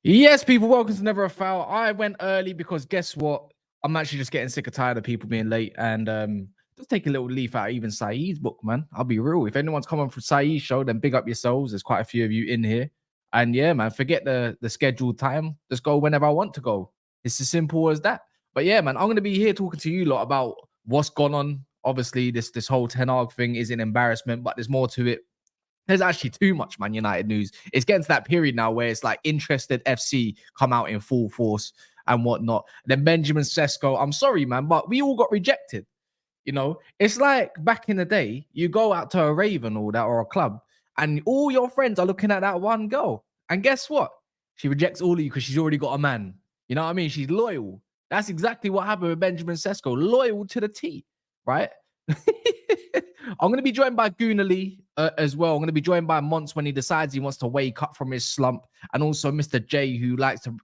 Yes, people, welcome to Never a Foul. I went early because guess what? I'm actually just getting sick and tired of people being late and just take a little leaf out of even Saeed's book, man. I'll be real. If anyone's coming from Saeed's show, then big up yourselves. There's quite a few of you in here. And yeah, man, forget the scheduled time. Just go whenever I want to go. It's as simple as that. But yeah, man, I'm going to be here talking to you lot about what's gone on. Obviously, this whole Ten Hag thing is an embarrassment, but there's more to it. There's actually too much Man United news. It's getting to that period now where it's like interested FC come out in full force and whatnot. Then Benjamin Sesko, I'm sorry, man, but we all got rejected. You know, it's like back in the day, you go out to a rave and all that or a club, and all your friends are looking at that one girl. And guess what? She rejects all of you because she's already got a man. You know what I mean? She's loyal. That's exactly what happened with Benjamin Sesko. Loyal to the T, right? I'm going to be joined by Goonally as well. I'm going to be joined by Monts when he decides he wants to wake up from his slump. And also Mr. J, who likes to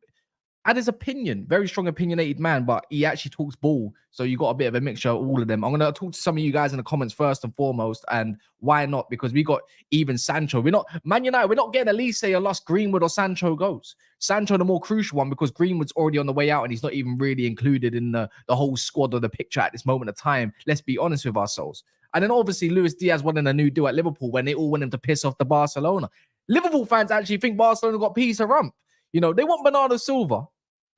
add his opinion. Very strong opinionated man, but he actually talks ball. So you got a bit of a mixture of all of them. I'm going to talk to some of you guys in the comments first and foremost. And why not? Because we got even Sancho. We're not, Man United, we're not getting Olise unless Greenwood or Sancho goes. Sancho, the more crucial one, because Greenwood's already on the way out and he's not even really included in the whole squad or the picture at this moment of time. Let's be honest with ourselves. And then obviously Luis Diaz wanting a new deal at Liverpool when they all want him to piss off the Barcelona. Liverpool fans actually think Barcelona got piece of rump. You know, they want Bernardo Silva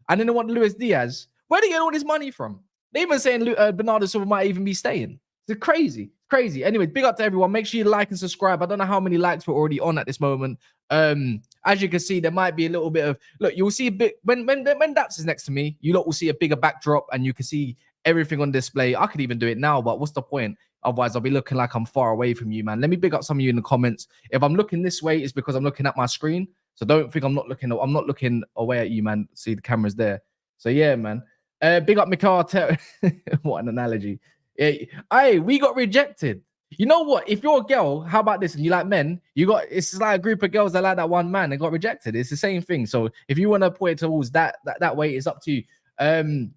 and then they want Luis Diaz. Where do they get all this money from? They even saying Bernardo Silva might even be staying. It's crazy. Crazy. Anyway, big up to everyone. Make sure you like and subscribe. I don't know how many likes we're already on at this moment. As you can see, there might be a little bit of... Look, you'll see a bit... When Daps is next to me, you lot will see a bigger backdrop and you can see everything on display. I could even do it now, but what's the point? Otherwise, I'll be looking like I'm far away from you, man. Let me big up some of you in the comments. If I'm looking this way, it's because I'm looking at my screen. So don't think I'm not looking away at you, man. See, the camera's there. So yeah, man. Big up Mikel Arteta. What an analogy. Yeah, we got rejected. You know what? If you're a girl, how about this? And you like men, it's like a group of girls that like that one man and got rejected. It's the same thing. So if you want to put it towards that way, it's up to you.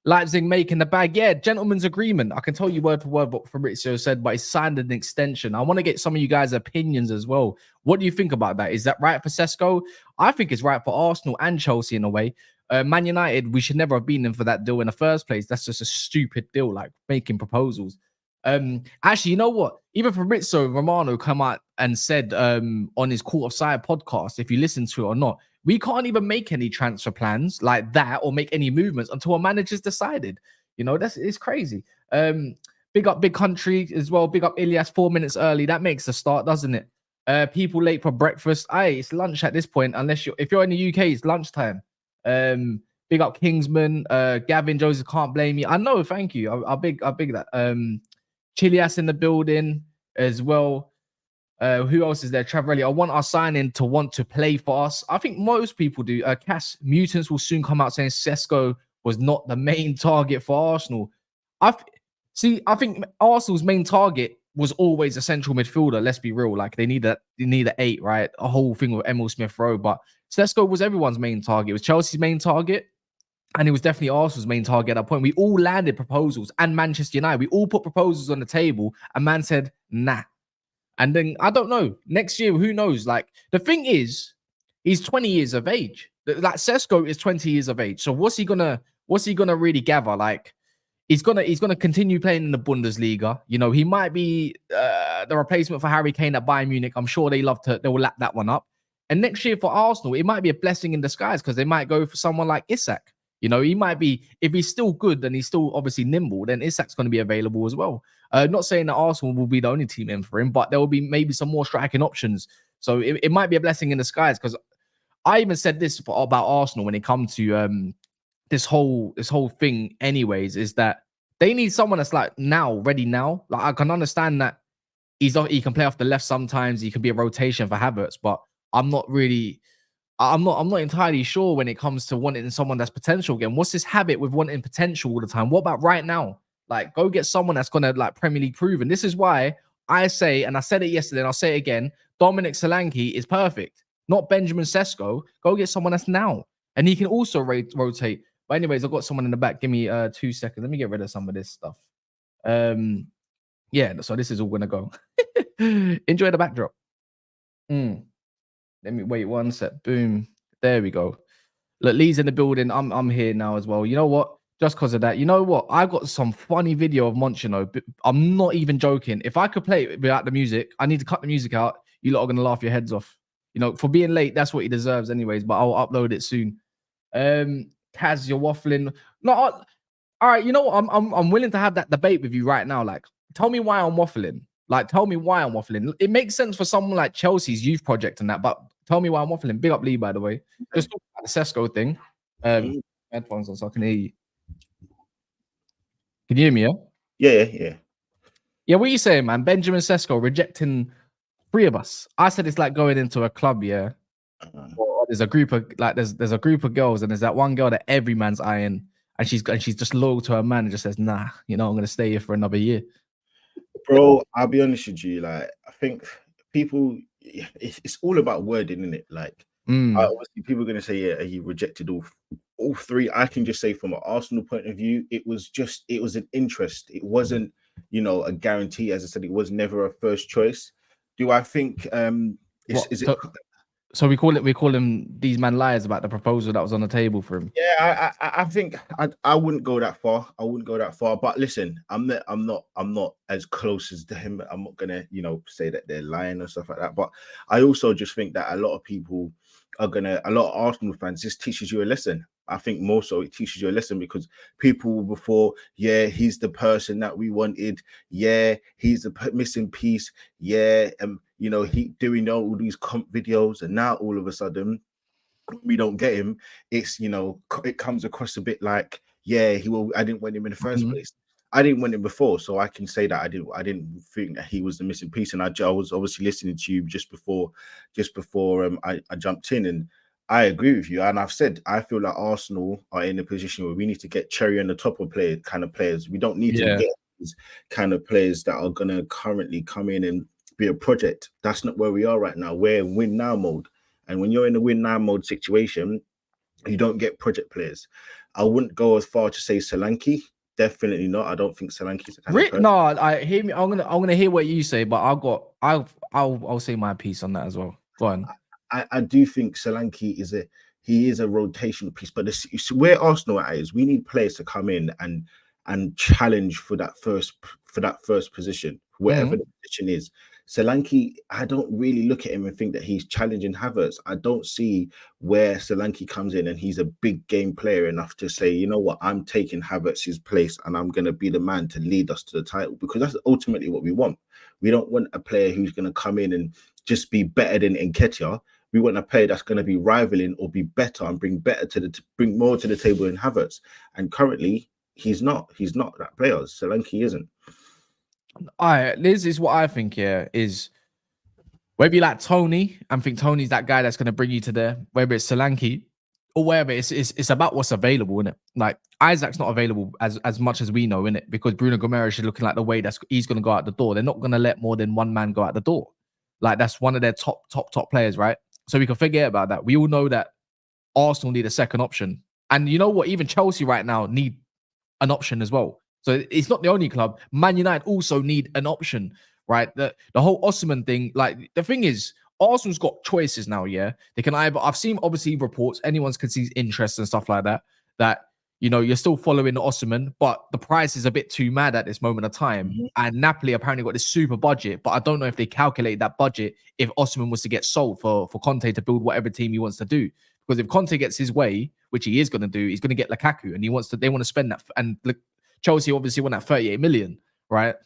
Leipzig making the bag. Yeah, gentleman's agreement. I can tell you word for word what Fabrizio said, but he signed an extension. I want to get some of you guys' opinions as well. What do you think about that? Is that right for Sesko? I think it's right for Arsenal and Chelsea in a way. Man United, we should never have been in for that deal in the first place. That's just a stupid deal, like making proposals. Actually, you know what? Even Fabrizio Romano come out and said on his Court of Sire podcast, if you listen to it or not, we can't even make any transfer plans like that or make any movements until a manager's decided. You know, it's crazy. Big up Big Country as well. Big up Ilias 4 minutes early. That makes a start, doesn't it? People late for breakfast. It's lunch at this point. If you're in the UK, it's lunchtime. Big up Kingsman. Gavin Joseph can't blame me. I know, thank you. I'll big that. Chilias in the building as well. Who else is there? Travarelli. I want our signing to want to play for us. I think most people do. Cass Mutants will soon come out saying Sesko was not the main target for Arsenal. I think Arsenal's main target was always a central midfielder. Let's be real. Like they need an 8, right? A whole thing with Emil Smith Rowe. But Sesko was everyone's main target. It was Chelsea's main target. And it was definitely Arsenal's main target at that point. We all landed proposals and Manchester United. We all put proposals on the table and man said, nah. And then, I don't know, next year, who knows? Like, the thing is, he's 20 years of age. Like, Sesko is 20 years of age. So what's he gonna really gather? Like, he's gonna continue playing in the Bundesliga. You know, he might be the replacement for Harry Kane at Bayern Munich. I'm sure they will lap that one up. And next year for Arsenal, it might be a blessing in disguise because they might go for someone like Isak. You know, he might be, if he's still good and he's still obviously nimble, then Isak's going to be available as well. Not saying that Arsenal will be the only team in for him, but there will be maybe some more striking options. So it might be a blessing in disguise, because I even said this about Arsenal when it comes to this whole thing anyways, is that they need someone that's like now, ready now. Like, I can understand that he can play off the left sometimes, he can be a rotation for Havertz, but I'm not entirely sure when it comes to wanting someone that's potential again. What's this habit with wanting potential all the time? What about right now? Like, go get someone that's gonna like Premier League proven. This is why I say, and I said it yesterday and I'll say it again, Dominic Solanke is perfect, not Benjamin Sesko. Go get someone that's now, and he can also rotate. But anyways, I've got someone in the back. Give me 2 seconds. Let me get rid of some of this stuff. Yeah, so this is all gonna go. Enjoy the backdrop. Let me wait 1 sec. Boom. There we go. Look, Lee's in the building. I'm here now as well. You know what? Just because of that, you know what? I got some funny video of Monchino. I'm not even joking. If I could play it without the music, I need to cut the music out. You lot are gonna laugh your heads off. You know, for being late, that's what he deserves, anyways. But I'll upload it soon. Kaz, you're waffling. No, all right. You know what? I'm willing to have that debate with you right now. Like, tell me why I'm waffling. Like, tell me why I'm waffling. It makes sense for someone like Chelsea's youth project and that, but tell me why I'm waffling. Big up Lee, by the way. Just talk about the Sesko thing. Headphones on so I can hear you. Can you hear me? Yeah. Yeah, what are you saying, man? Benjamin Sesko rejecting 3 of us. I said it's like going into a club, yeah. There's a group of there's a group of girls, and there's that one girl that every man's eyeing, and she's just loyal to her man and just says, nah, you know, I'm gonna stay here for another year. Bro, I'll be honest with you. Like, I think people, it's all about wording, isn't it? Like, obviously, people are gonna say, yeah, he rejected all 3. I can just say, from an Arsenal point of view, it was an interest. It wasn't, you know, a guarantee. As I said, it was never a first choice. Do I think? So we call him these man liars about the proposal that was on the table for him. Yeah, I think I wouldn't go that far. But listen, I'm not as close as them. I'm not gonna, you know, say that they're lying or stuff like that. But I also just think that a lot of Arsenal fans, this teaches you a lesson. I think more so it teaches you a lesson, because people before, yeah, he's the person that we wanted. Yeah, he's the missing piece. Yeah, you know, he doing all these comp videos, and now all of a sudden we don't get him. It's, you know, it comes across a bit like, yeah, I didn't want him in the first place. I didn't want him before, so I can say that I didn't think that he was the missing piece. And I was obviously listening to you just before I jumped in, and I agree with you. And I've said I feel like Arsenal are in a position where we need to get cherry on the top of kind of players. We don't need to get these kind of players that are gonna currently come in and be a project. That's not where we are right now. We're in win now mode. And when you're in a win now mode situation, you don't get project players. I wouldn't go as far to say Solanke. Definitely not. I don't think Solanke's the kind of person. No, I hear me. I'm gonna hear what you say, but I'll say my piece on that as well. Go on. I do think Solanke is a rotational piece, but where Arsenal is, we need players to come in and challenge for that first position, wherever the position is. Solanke, I don't really look at him and think that he's challenging Havertz. I don't see where Solanke comes in and he's a big game player enough to say, you know what, I'm taking Havertz's place and I'm going to be the man to lead us to the title, because that's ultimately what we want. We don't want a player who's going to come in and just be better than Nketiah. We want a player that's going to be rivaling or be better and bring more to the table than Havertz. And currently, he's not that player. Solanke isn't. All right, Liz, is what I think here is whether you like Tony and think Tony's that guy that's going to bring you to there, whether it's Solanke or wherever, it's about what's available, isn't it? Like, Isaac's not available as much as we know, innit? Because Bruno Gomes is looking like the way he's going to go out the door. They're not going to let more than one man go out the door. Like, that's one of their top players, right? So we can forget about that. We all know that Arsenal need a second option. And you know what? Even Chelsea right now need an option as well. So it's not the only club. Man United also need an option, right? The whole Osimhen thing, like, the thing is, Arsenal's got choices now, yeah? They can either, I've seen obviously reports, anyone can see interest and stuff like that, you know, you're still following Osimhen, but the price is a bit too mad at this moment of time. And Napoli apparently got this super budget, but I don't know if they calculate that budget if Osimhen was to get sold for Conte to build whatever team he wants to do. Because if Conte gets his way, which he is going to do, he's going to get Lukaku, and they want to spend that. And Chelsea obviously want that 38 million, right?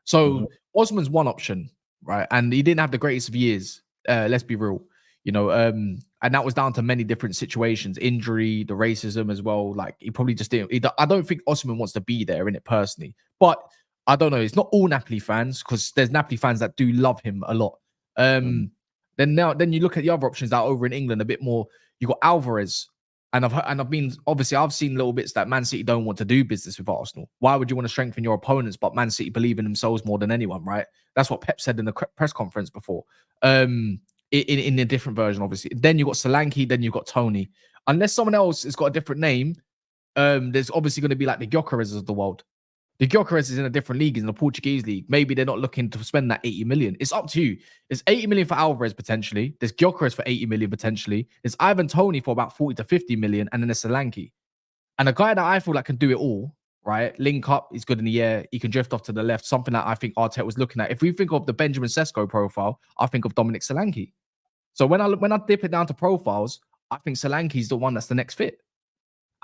So Osman's one option, right? And he didn't have the greatest of years. Let's be real, and that was down to many different situations, injury, the racism as well. Like he probably just didn't. I don't think Osimhen wants to be there in it personally, but I don't know. It's not all Napoli fans, because there's Napoli fans that do love him a lot. Then you look at the other options that are over in England a bit more. You got Alvarez. And I've seen little bits that Man City don't want to do business with Arsenal. Why would you want to strengthen your opponents? But Man City believe in themselves more than anyone, right? That's what Pep said in the press conference before. In a different version, obviously. Then you got Solanke, then you got Tony. Unless someone else has got a different name, there's obviously going to be like the Gyökeres of the world. The Gyökeres is in a different league, in the Portuguese league. Maybe they're not looking to spend that 80 million. It's up to you. There's 80 million for Alvarez potentially. There's Gyökeres for 80 million potentially. There's Ivan Toney for about 40 to 50 million. And then there's Solanke. And a guy that I feel like can do it all, right? Link up, he's good in the air. He can drift off to the left. Something that I think Arteta was looking at. If we think of the Benjamin Sesko profile, I think of Dominic Solanke. So when I dip it down to profiles, I think Solanke's the one that's the next fit.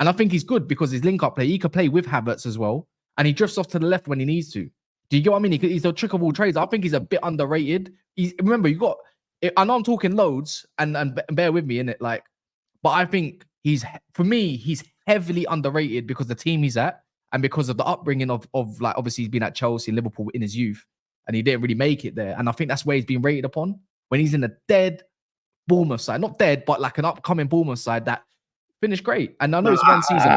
And I think he's good because his link up play, he can play with Havertz as well. And he drifts off to the left when he needs to. Do you get what I mean? He's the trick of all trades. I think he's a bit underrated. Remember, I know I'm talking loads, and bear with me in it, but I think he's heavily underrated because the team he's at and because of the upbringing of obviously he's been at Chelsea and Liverpool in his youth, and he didn't really make it there. And I think that's where he's been rated upon when he's in a dead Bournemouth side, not dead, but like an upcoming Bournemouth side that finished great. And I know it's one season.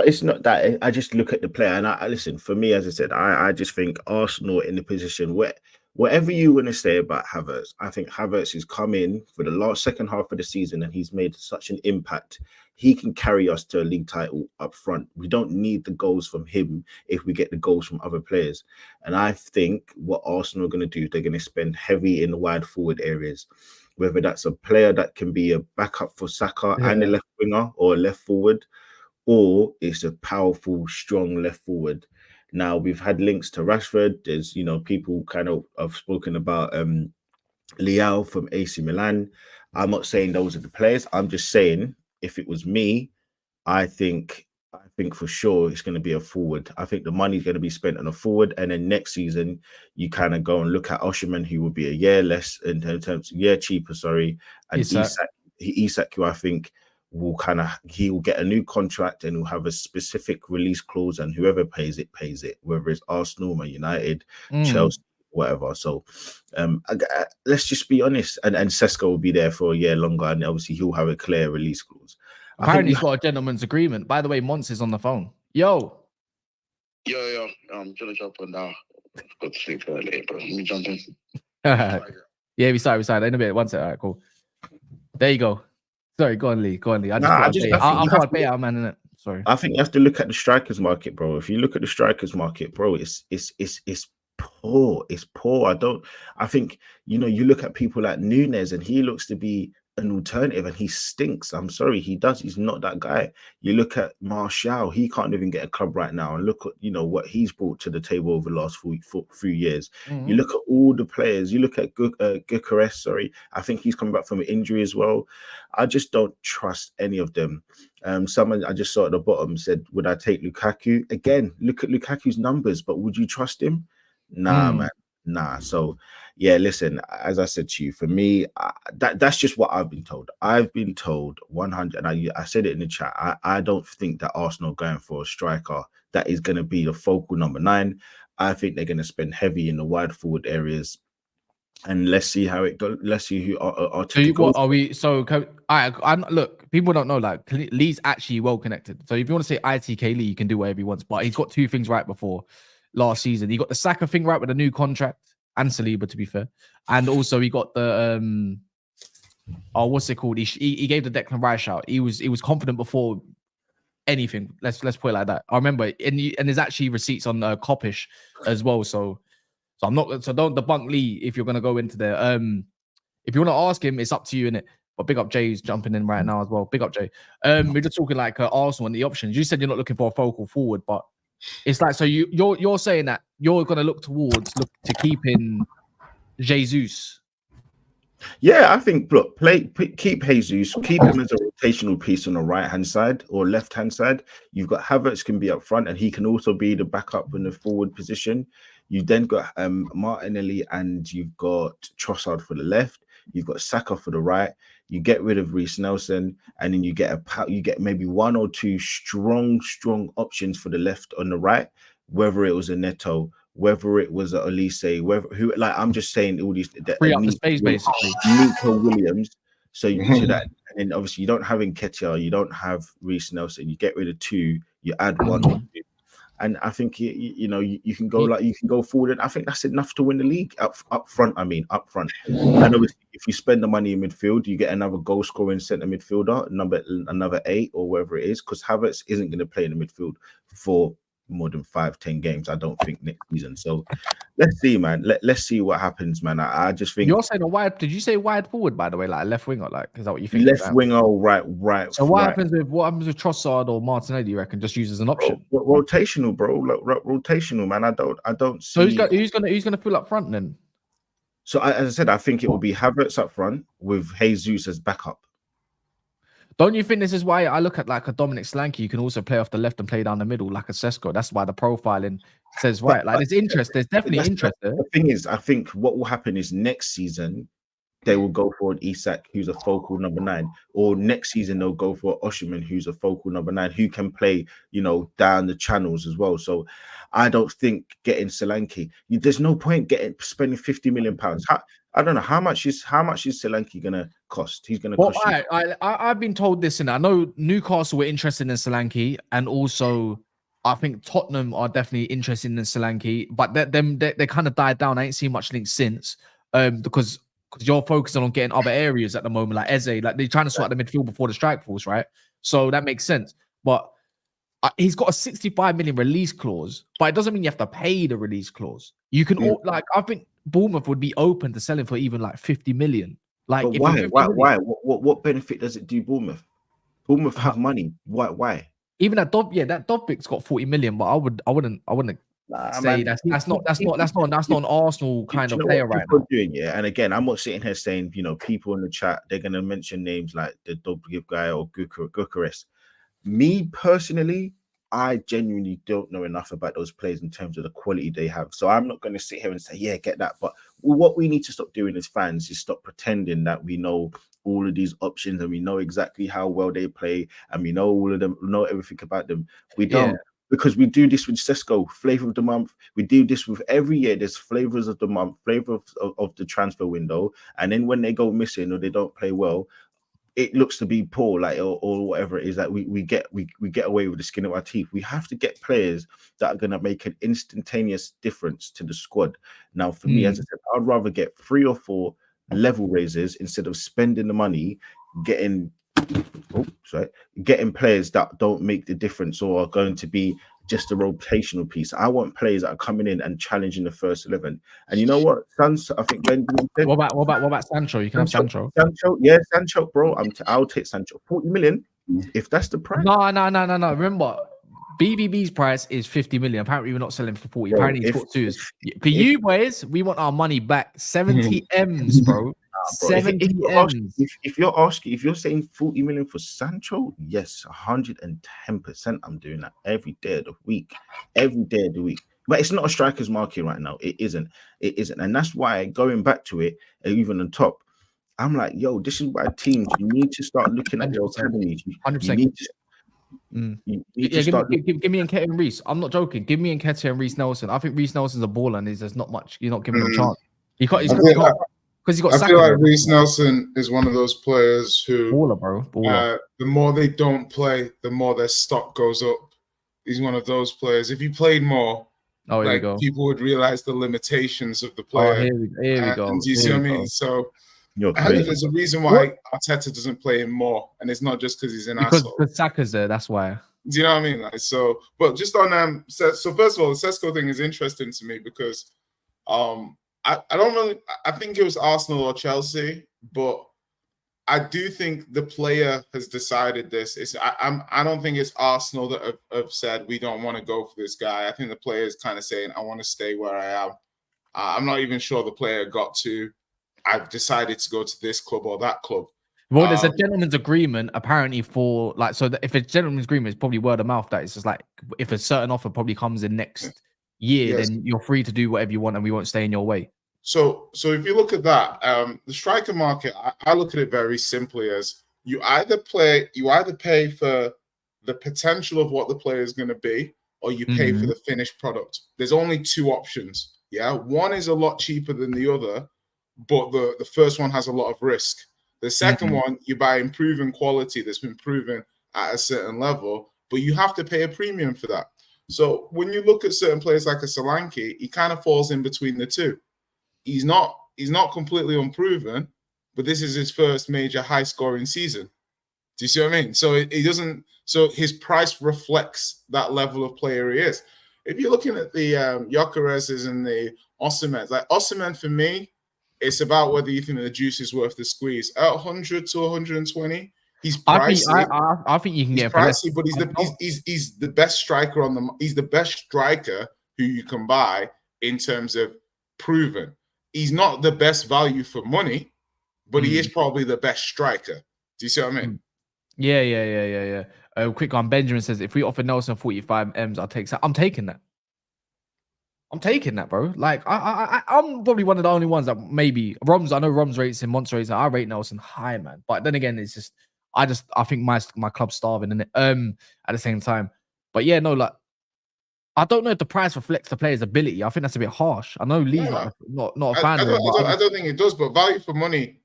It's not that. I just look at the player and I listen. For me, as I said, I just think Arsenal in the position where whatever you want to say about Havertz, I think Havertz has come in for the second half of the season and he's made such an impact. He can carry us to a league title up front. We don't need the goals from him if we get the goals from other players. And I think what Arsenal are going to do, they're going to spend heavy in the wide forward areas. Whether that's a player that can be a backup for Saka and a left winger or a left forward, or it's a powerful, strong left forward. Now, we've had links to Rashford. There's, people kind of have spoken about Leao from AC Milan. I'm not saying those are the players. I'm just saying, if it was me, I think for sure it's going to be a forward. I think the money's going to be spent on a forward, and then next season you kind of go and look at Osimhen, who will be a year less in terms of year cheaper. And Isak, who I think he will get a new contract and will have a specific release clause, and whoever pays it. Whether it's Arsenal, Man United, Chelsea, whatever. So let's just be honest. And Sesko will be there for a year longer, and obviously he'll have a clear release clause. Apparently, he's got a gentleman's agreement. By the way, Mons is on the phone. Yo. I'm trying to jump on now. I've got to sleep early, but let me jump in. Yeah, we started in a bit. One sec. All right, cool. There you go. Sorry, go on, Lee. I thought I'd pay out, man, innit? Sorry. I think you have to look at the strikers market, bro. If you look at the strikers market, bro, it's poor. It's poor. I think, you look at people like Nunes and he looks to be an alternative and he stinks. I'm sorry, he does. He's not that guy. You look at Martial, he can't even get a club right now. And look at, what he's brought to the table over the last few years. You look at all the players. You look at Gyökeres, I think he's coming back from an injury as well. I just don't trust any of them. Someone I just saw at the bottom said, would I take Lukaku? Again, look at Lukaku's numbers, but would you trust him? Nah, man. Nah. So, yeah, listen, as I said to you, for me, that's just what I've been told. I've been told 100, and I said it in the chat, I don't think that Arsenal are going for a striker that is going to be the focal number 9. I think they're going to spend heavy in the wide forward areas. And let's see how it goes. Let's see who are. So what are we? So I look. People don't know. Like Lee's actually well connected. So if you want to say ITK Lee, you can do whatever he wants. But he's got 2 things right before last season. He got the Saka thing right with a new contract, and Saliba, to be fair, and also he got the what's it called? He gave the Declan Rice shout. He was confident before anything. Let's put it like that. I remember, and there's actually receipts on Coppish as well. So I'm not. So don't debunk Lee if you're gonna go into there. If you want to ask him, it's up to you, innit? But big up Jay's jumping in right now as well. Big up Jay. We're just talking like Arsenal and the options. You said you're not looking for a focal forward, but it's like, so you're saying that you're gonna look to keeping Jesus. Yeah, I think look, keep Jesus, keep him as a rotational piece on the right hand side or left hand side. You've got Havertz can be up front, and he can also be the backup in the forward position. You then got Martinelli, and you've got Trossard for the left. You've got Saka for the right. You get rid of Reece Nelson, and then you get maybe one or two strong options for the left on the right. Whether it was a Neto, whether it was a Olise, I'm just saying all these Free up the space, basically. Nico Williams. So that, and then obviously you don't have Nketiah, you don't have Reece Nelson. You get rid of two, you add one or two. And I think you can go forward, and I think that's enough to win the league up front. And obviously, if you spend the money in midfield, you get another goal scoring centre midfielder, another 8 or whatever it is, because Havertz isn't going to play in the midfield for more than 5-10 games, I don't think, next season. So let's see, man. Let's see what happens, man. I just think you're saying a wide. Did you say wide forward, by the way, like a left winger? Like, is that what you think? Left winger, right. So what happens with Trossard or Martinelli? You reckon just use as an option? Rotational, bro. Rotational, man. I don't see. So who's gonna fill up front then? So as I said, I think it will be Havertz up front with Jesus as backup. Don't you think this is why I look at like a Dominic Solanke? You can also play off the left and play down the middle like a Sesko. That's why the profiling says right. Like there's interest. There's definitely interest there. The thing is, I think what will happen is next season they will go for an Isak who's a focal number 9, or next season they'll go for Osimhen who's a focal number 9 who can play, down the channels as well. So I don't think getting Solanke, there's no point spending £50 million. I don't know how much is Solanke gonna cost. He's gonna cost. I've been told this, and I know Newcastle were interested in Solanke, and also I think Tottenham are definitely interested in Solanke, but they kind of died down. I ain't seen much links since, because you're focusing on getting other areas at the moment, like Eze, like they're trying to sort out the midfield before the strike force, right? So that makes sense. But he's got a 65 million release clause, but it doesn't mean you have to pay the release clause. You can I think Bournemouth would be open to selling for even like 50 million. Like, but why? What benefit does it do Bournemouth? Bournemouth have money. Why? Even that Dobbic's got 40 million, but I wouldn't say that's not an Arsenal kind of player right now. Doing, and again, I'm not sitting here saying people in the chat they're gonna mention names like the Dobbik guy or Gyökeres. Me personally, I genuinely don't know enough about those players in terms of the quality they have. So I'm not going to sit here and say, yeah, get that. But what we need to stop doing as fans is stop pretending that we know all of these options and we know exactly how well they play and we know all of them, know everything about them. We don't. Because we do this with Sesko, flavor of the month. We do this with every year. There's flavors of the month, flavor of the transfer window. And then when they go missing or they don't play well, it looks to be poor, like or whatever it is that we get away with the skin of our teeth. We have to get players that are going to make an instantaneous difference to the squad. Now, for me, as I said, I'd rather get 3 or 4 level raises instead of spending the money getting players that don't make the difference or are going to be just a rotational piece. I want players that are coming in and challenging the first 11. And you know what? I think Benjamin said. What about Sancho? You can have Sancho. Sancho, bro. I'll take Sancho. 40 million, if that's the price. No. Remember, BBB's price is 50 million. Apparently, we're not selling for 40. Apparently, he's got 2s. For you boys, we want our money back. 70 M's, bro. 70 M's. If you're saying 40 million for Sancho, yes, 110%. I'm doing that every day of the week. But it's not a striker's market right now. It isn't. And that's why, going back to it, even on top, I'm like, yo, this is why teams, you need to start looking at your academies. 100%. Give me Nketiah and Reece. I'm not joking. Give me Nketiah and Reece Nelson. I think Reece Nelson's a baller, and there's not much. You're not giving him a chance. Because he's got. I feel like Reece Nelson is one of those players who baller, bro. The more they don't play, the more their stock goes up. He's one of those players. If he played more, here we go. People would realize the limitations of the player. Here we go. Do you see what I mean? So. There's a reason why Arteta doesn't play him more, and it's not just because he's an asshole. Because Saka's there, that's why. Do you know what I mean? But just on so first of all, the Sesko thing is interesting to me because I don't really. I think it was Arsenal or Chelsea, but I do think the player has decided this. I don't think it's Arsenal that have said we don't want to go for this guy. I think the player is kind of saying I want to stay where I am. I'm not even sure the player got to I've decided to go to this club or that club. Well, there's a gentleman's agreement apparently for like, so that if a gentleman's agreement, it's probably word of mouth that it's just like, if a certain offer probably comes in next year, Yes. then you're free to do whatever you want and we won't stay in your way. So if you look at that, the striker market, I look at it very simply as you either pay for the potential of what the player is going to be, or you pay for the finished product. There's only two options. Yeah, one is a lot cheaper than the other, but the first one has a lot of risk. The second one, you buy improving quality that's been proven at a certain level, but you have to pay a premium for that. So when you look at certain players like a Solanke, he kind of falls in between the two. He's not completely unproven, but this is his first major high-scoring season. Do you see what I mean? So it doesn't. So his price reflects that level of player he is. If you're looking at the Gyökeres's and the Osimhen, like Osimhen for me, it's about whether you think the juice is worth the squeeze. At 100 to 120, he's pricey. I think you can get pricey, but he's the best striker on the. He's the best striker who you can buy in terms of proven. He's not the best value for money, but he is probably the best striker. Do you see what I mean? Yeah. Quick one. Benjamin says, if we offer Nelson 45 M's, I'll take that. I'm taking that. I'm taking that, bro. Like, I'm probably one of the only ones that maybe Roms. I know Roms rates him, Monster rates him. I rate Nelson high, man. But then again, it's just I think my club's starving in it. At the same time, but yeah, no, like I don't know if the price reflects the player's ability. I think that's a bit harsh. I know Lee's not a fan. I don't think it does, but value for money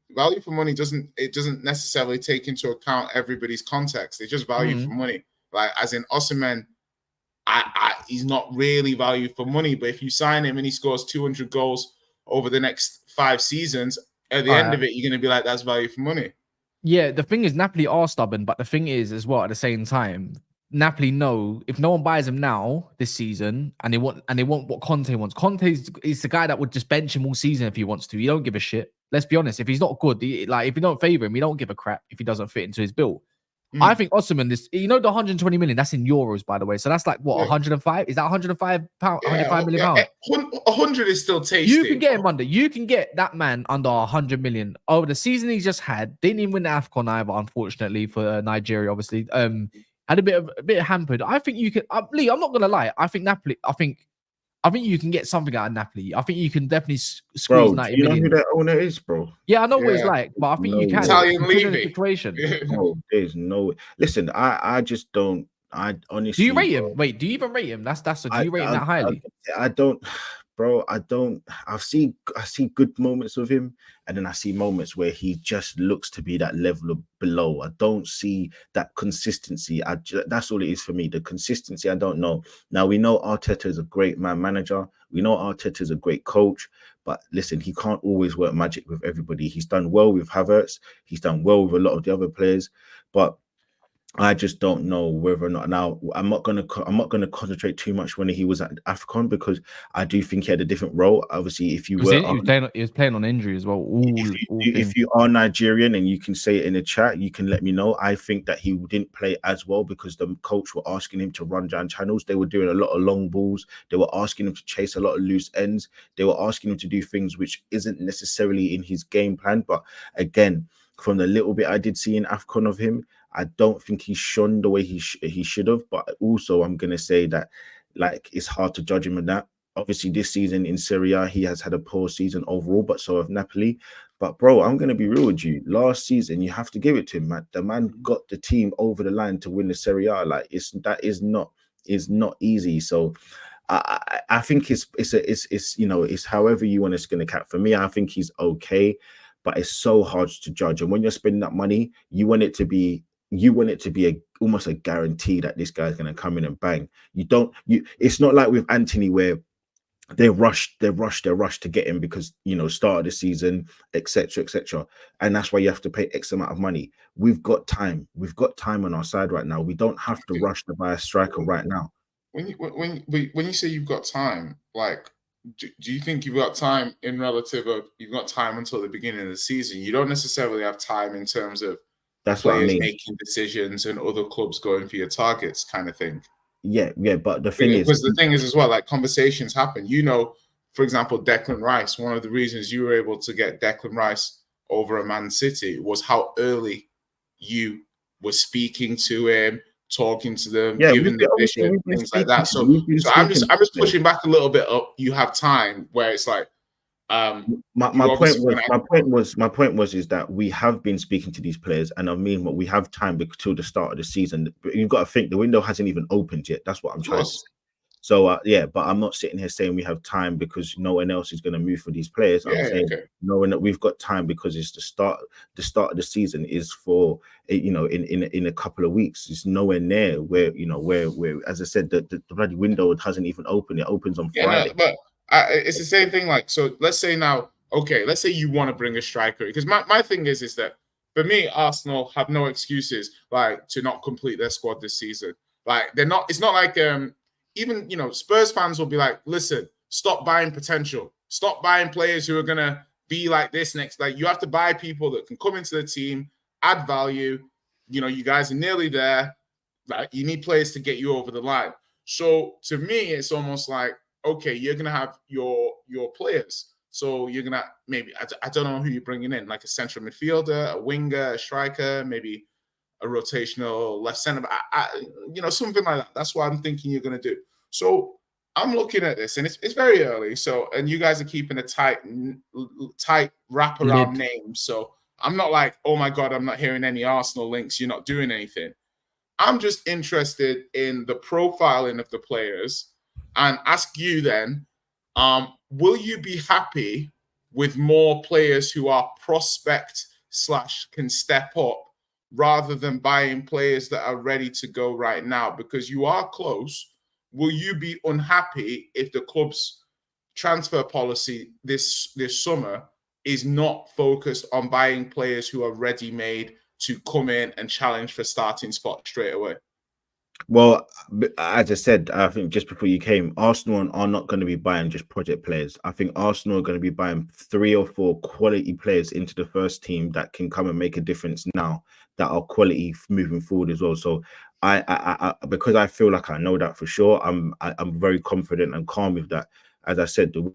doesn't necessarily take into account everybody's context. It's just value for money. Like as in Osimhen, he's not really value for money, but if you sign him and he scores 200 goals over the next 5 seasons, at the end of it, you're going to be like, that's value for money. Yeah, the thing is, Napoli are stubborn, but the thing is, as well, at the same time, Napoli know if no one buys him now this season, and they want what Conte wants. Conte is the guy that would just bench him all season if he wants to. He don't give a shit. Let's be honest. If he's not good, if you don't favor him, he don't give a crap if he doesn't fit into his bill. I think Osimhen, the 120 million, that's in euros, by the way. So that's like what, 105? Is that 105 pound? 105 million pounds? 100 is still tasty. You can get him under. You can get that man under 100 million over the season he just had. Didn't even win the AFCON either, unfortunately, for Nigeria. Obviously, had a bit hampered. I think you can. Lee, I'm not gonna lie. I think Napoli. I think you can get something out of Napoli. I think you can definitely squeeze 90 million. You know who that owner is, bro? Yeah, I know what it's like, but I think you can. Italian Levy. Situation. No, there's no. Listen, I just don't. I honestly. Do you rate him? Wait, do you even rate him? Do you rate him that highly? I don't, bro. I don't. I see good moments of him, and then I see moments where he just looks to be that level of below. I don't see that consistency. That's all it is for me. The consistency, I don't know. Now we know Arteta is a great manager. We know Arteta is a great coach. But listen, he can't always work magic with everybody. He's done well with Havertz. He's done well with a lot of the other players, but I just don't know whether or not. Now, I'm not gonna concentrate too much when he was at AFCON, because I do think he had a different role. Obviously, if you were, he was playing on injury as well. If you are Nigerian and you can say it in the chat, you can let me know. I think that he didn't play as well because the coach were asking him to run down channels. They were doing a lot of long balls. They were asking him to chase a lot of loose ends. They were asking him to do things which isn't necessarily in his game plan. But again, from the little bit I did see in AFCON of him, I don't think he shone the way he should have. But also, I'm going to say that, like, it's hard to judge him on that. Obviously, this season in Serie A, he has had a poor season overall, but so have Napoli. But, bro, I'm going to be real with you. Last season, you have to give it to him, man. The man got the team over the line to win the Serie A. Like, that is not easy. So, I think it's however you want to skin a cat. For me, I think he's okay, but it's so hard to judge. And when you're spending that money, you want it to be almost a guarantee that this guy's going to come in and bang. It's not like with Anthony where they rush to get him because, start of the season, etc. And that's why you have to pay X amount of money. We've got time on our side right now. We don't have to rush to buy a striker right now. When you say you've got time, like, do you think you've got time in relative of you've got time until the beginning of the season? You don't necessarily have time in terms of that's players what I mean. Making decisions and other clubs going for your targets, kind of thing. Yeah. But the thing is, because the thing is as well, like, conversations happen. for example, Declan Rice. One of the reasons you were able to get Declan Rice over a Man City was how early you were speaking to him, talking to them, giving the vision, things like that. So I'm just pushing back a little bit up. You have time where it's like, my point was is that we have been speaking to these players, and I mean, we have time till the start of the season. But you've got to think the window hasn't even opened yet. That's what I'm trying to say. So yeah, but I'm not sitting here saying we have time because no one else is going to move for these players. I'm saying knowing that we've got time because it's the start of the season is for, you know, in a couple of weeks. It's nowhere near where, you know, where as I said, the bloody window hasn't even opened. It opens on Friday. No, but it's the same thing. Like, so let's say now, okay, let's say you want to bring a striker, because my thing is that for me, Arsenal have no excuses like to not complete their squad this season. Like they're not. It's not like even, you know, Spurs fans will be like, listen, stop buying potential. Stop buying players who are going to be like this next. Like, you have to buy people that can come into the team, add value. You know, you guys are nearly there. Like, you need players to get you over the line. So to me, it's almost like, okay, you're going to have your players. So you're going to maybe, I don't know who you're bringing in, like a central midfielder, a winger, a striker, maybe a rotational left center, you know, something like that. That's what I'm thinking you're going to do. So I'm looking at this, and it's very early. So, and you guys are keeping a tight wrap around names. So I'm not like, oh my God, I'm not hearing any Arsenal links. You're not doing anything. I'm just interested in the profiling of the players and ask you then, will you be happy with more players who are prospect / can step up, rather than buying players that are ready to go right now? Because you are close. Will you be unhappy if the club's transfer policy this summer is not focused on buying players who are ready-made to come in and challenge for starting spot straight away? Well, as I said, I think just before you came, Arsenal are not going to be buying just project players. I think Arsenal are going to be buying 3 or 4 quality players into the first team that can come and make a difference now, that are quality moving forward as well. So I because I feel like I know that for sure, I'm very confident and calm with that. As I said, the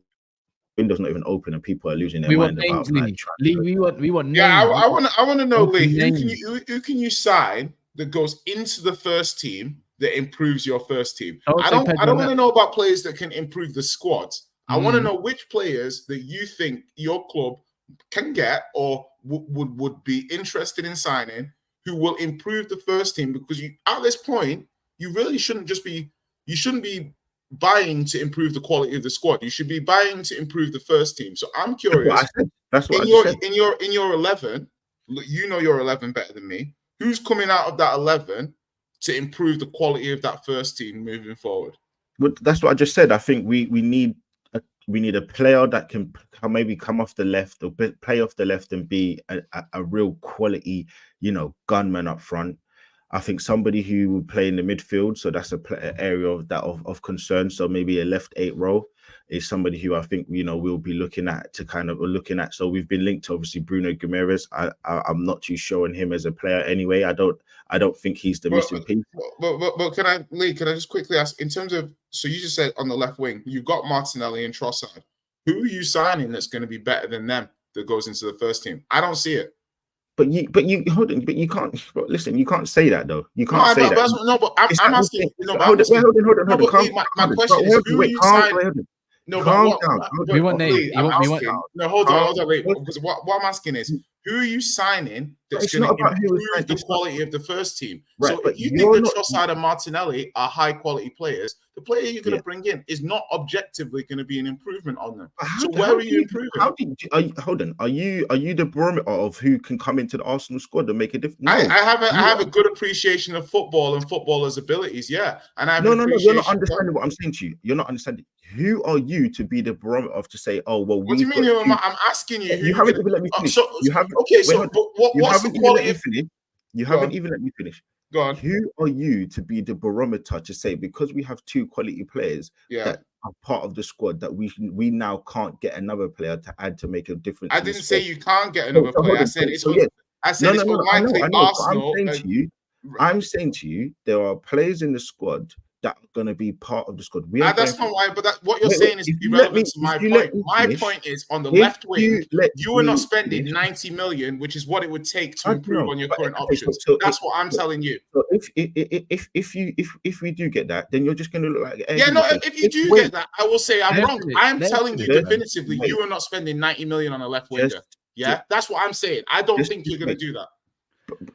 window's not even open and people are losing their mind about like, we want names. Yeah, I want to know, Lee, who can you sign that goes into the first team that improves your first team? I don't want to know about players that can improve the squad. I want to know which players that you think your club can get or would be interested in signing, who will improve the first team. Because you, at this point, you really shouldn't be buying to improve the quality of the squad. You should be buying to improve the first team. So I'm curious. That's what I said. In your 11, you know your 11 better than me. Who's coming out of that 11 to improve the quality of that first team moving forward? But that's what I just said. I think we need a player that can maybe come off the left or play off the left and be a real quality, you know, gunman up front. I think somebody who will play in the midfield, so that's an area of concern. So maybe a left 8 role is somebody who I think, you know, we'll be looking at. So we've been linked to obviously Bruno Guimaraes. I'm not too sure on him as a player anyway. I don't think he's the missing piece. But can I just quickly ask, in terms of, so you just said on the left wing, you've got Martinelli and Trossard. Who are you signing that's going to be better than them that goes into the first team? I don't see it. But you can't listen. You can't say that though. You can't say that. But I'm asking. Hold on. My question is, who are you signing? No, but we want names. No, hold on, wait. Because what I'm asking is, who are you signing that's going to improve the quality of the first team? Right, so if you think that Trossard and Martinelli are high quality players, the player you're going to bring in is not objectively going to be an improvement on them. So where are you improving? Hold on. Are you the barometer of who can come into the Arsenal squad and make a difference? No. I have a good appreciation of football and footballers' abilities. Yeah, and I no. You're not understanding what I'm saying to you. You're not understanding. Who are you to be the barometer of to say, oh well? What do you mean? I'm asking you. You haven't even let me finish. You haven't. Okay, so what's the quality of? You haven't even let me finish. Go on. Who are you to be the barometer to say, because we have 2 quality players that are part of the squad, that we now can't get another player to add to make a difference? I didn't say you can't get another player. I said it's unlikely Arsenal. I'm saying to you, there are players in the squad that are going to be part of the squad. We are that's not why, but what you're Wait, saying is irrelevant to my point. My point is on the left wing, you are not spending 90 million, which is what it would take to improve on your current options. That's what I'm telling you. So if we do get that, then you're just going to look like if you do get that, I will say I'm wrong. I'm telling you definitively, you are not spending 90 million on a left winger. That's what I'm saying. I don't think you're going to do that.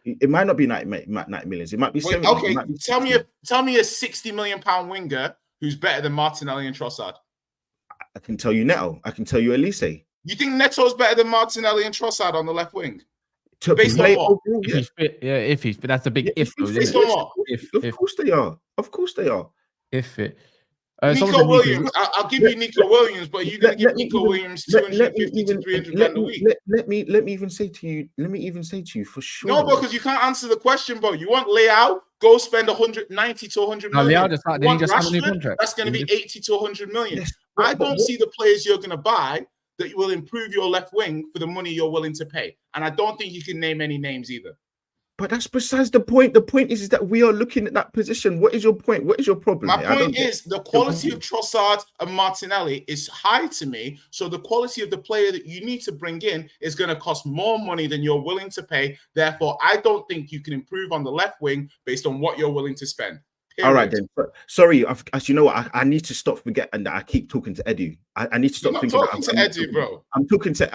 It might not be 90 millions. It might be 70. Okay, tell me a 60 million pound winger who's better than Martinelli and Trossard. I can tell you Neto. I can tell you Olise. You think Neto's better than Martinelli and Trossard on the left wing? Based on what? If he's fit, if he's fit, that's a big if. Based on what? Of course they are. Of course they are. If fit. Nico Williams, I'll give you Nico Williams, but you're going to give Nico Williams 250 to 300 grand a week. Let me even say to you for sure. No, because you can't answer the question, bro. You want Leao? Go spend 190 to 100 million. Rashford, that's going to be 80 to 100 million. Yes, I don't see the players you're going to buy that will improve your left wing for the money you're willing to pay. And I don't think you can name any names either. But that's besides the point. The point is that we are looking at that position. What is your point? What is your problem? My point is the quality of Trossard and Martinelli is high to me. So the quality of the player that you need to bring in is going to cost more money than you're willing to pay. Therefore, I don't think you can improve on the left wing based on what you're willing to spend. Period. All right then. Sorry, as you know what, I need to stop forgetting that I keep talking to Edu. I need to stop thinking talking to Edu, bro. I'm talking to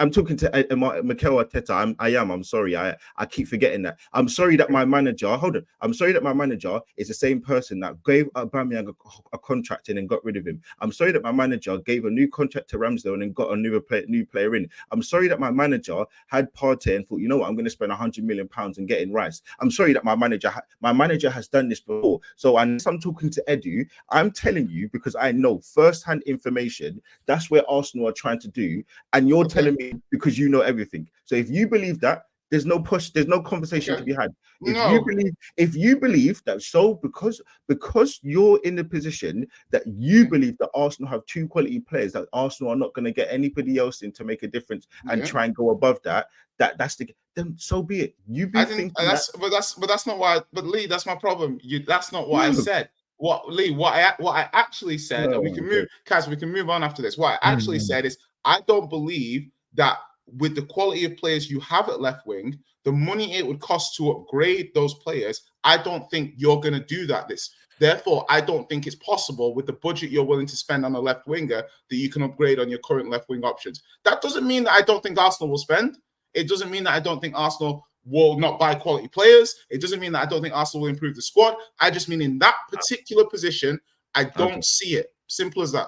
Mikel Arteta. I'm sorry. I keep forgetting that. I'm sorry that my manager. Hold on. I'm sorry that my manager is the same person that gave Aubameyang a contract and got rid of him. I'm sorry that my manager gave a new contract to Ramsdale and then got a new player in. I'm sorry that my manager had Partey and thought, you know what, I'm going to spend 100 million pounds and get in Rice. I'm sorry that my manager has done this before. So unless I'm talking to Edu, I'm telling you because I know first-hand information. That's where Arsenal are trying to do, and you're telling me because you know everything. So if you believe that, there's no conversation to be had. If you believe that, so because you're in the position that you believe that Arsenal have two quality players, that Arsenal are not going to get anybody else in to make a difference and try and go above that. Then so be it. But that's not why. But Lee, that's my problem. That's not what I said. What I actually said, and we can move, Kaz, we can move on after this. What I actually said is, I don't believe that with the quality of players you have at left wing, the money it would cost to upgrade those players, I don't think you're going to do that. Therefore, I don't think it's possible with the budget you're willing to spend on a left winger that you can upgrade on your current left wing options. That doesn't mean that I don't think Arsenal will spend. It doesn't mean that I don't think Arsenal will not buy quality players. It doesn't mean that I don't think Arsenal will improve the squad. I just mean in that particular position, I don't see it. Simple as that.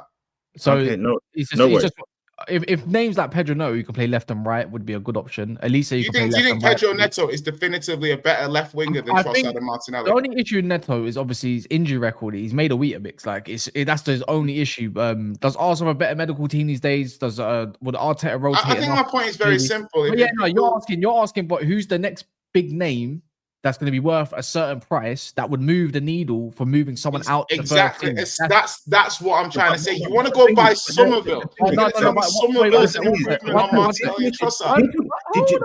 So if names like Pedro Neto, who can play left and right, would be a good option. Olise, do you think Pedro Neto is definitively a better left winger than Trossard and Martinelli? The only issue with Neto is obviously his injury record. He's made a Weetabix. Like that's his only issue. Does Arsenal have a better medical team these days? Would Arteta rotate? I think my point is very simple. You're asking, but who's the next big name that's going to be worth a certain price that would move the needle for moving someone out? Exactly. That's what I'm trying to say. You want to go buy Somerville.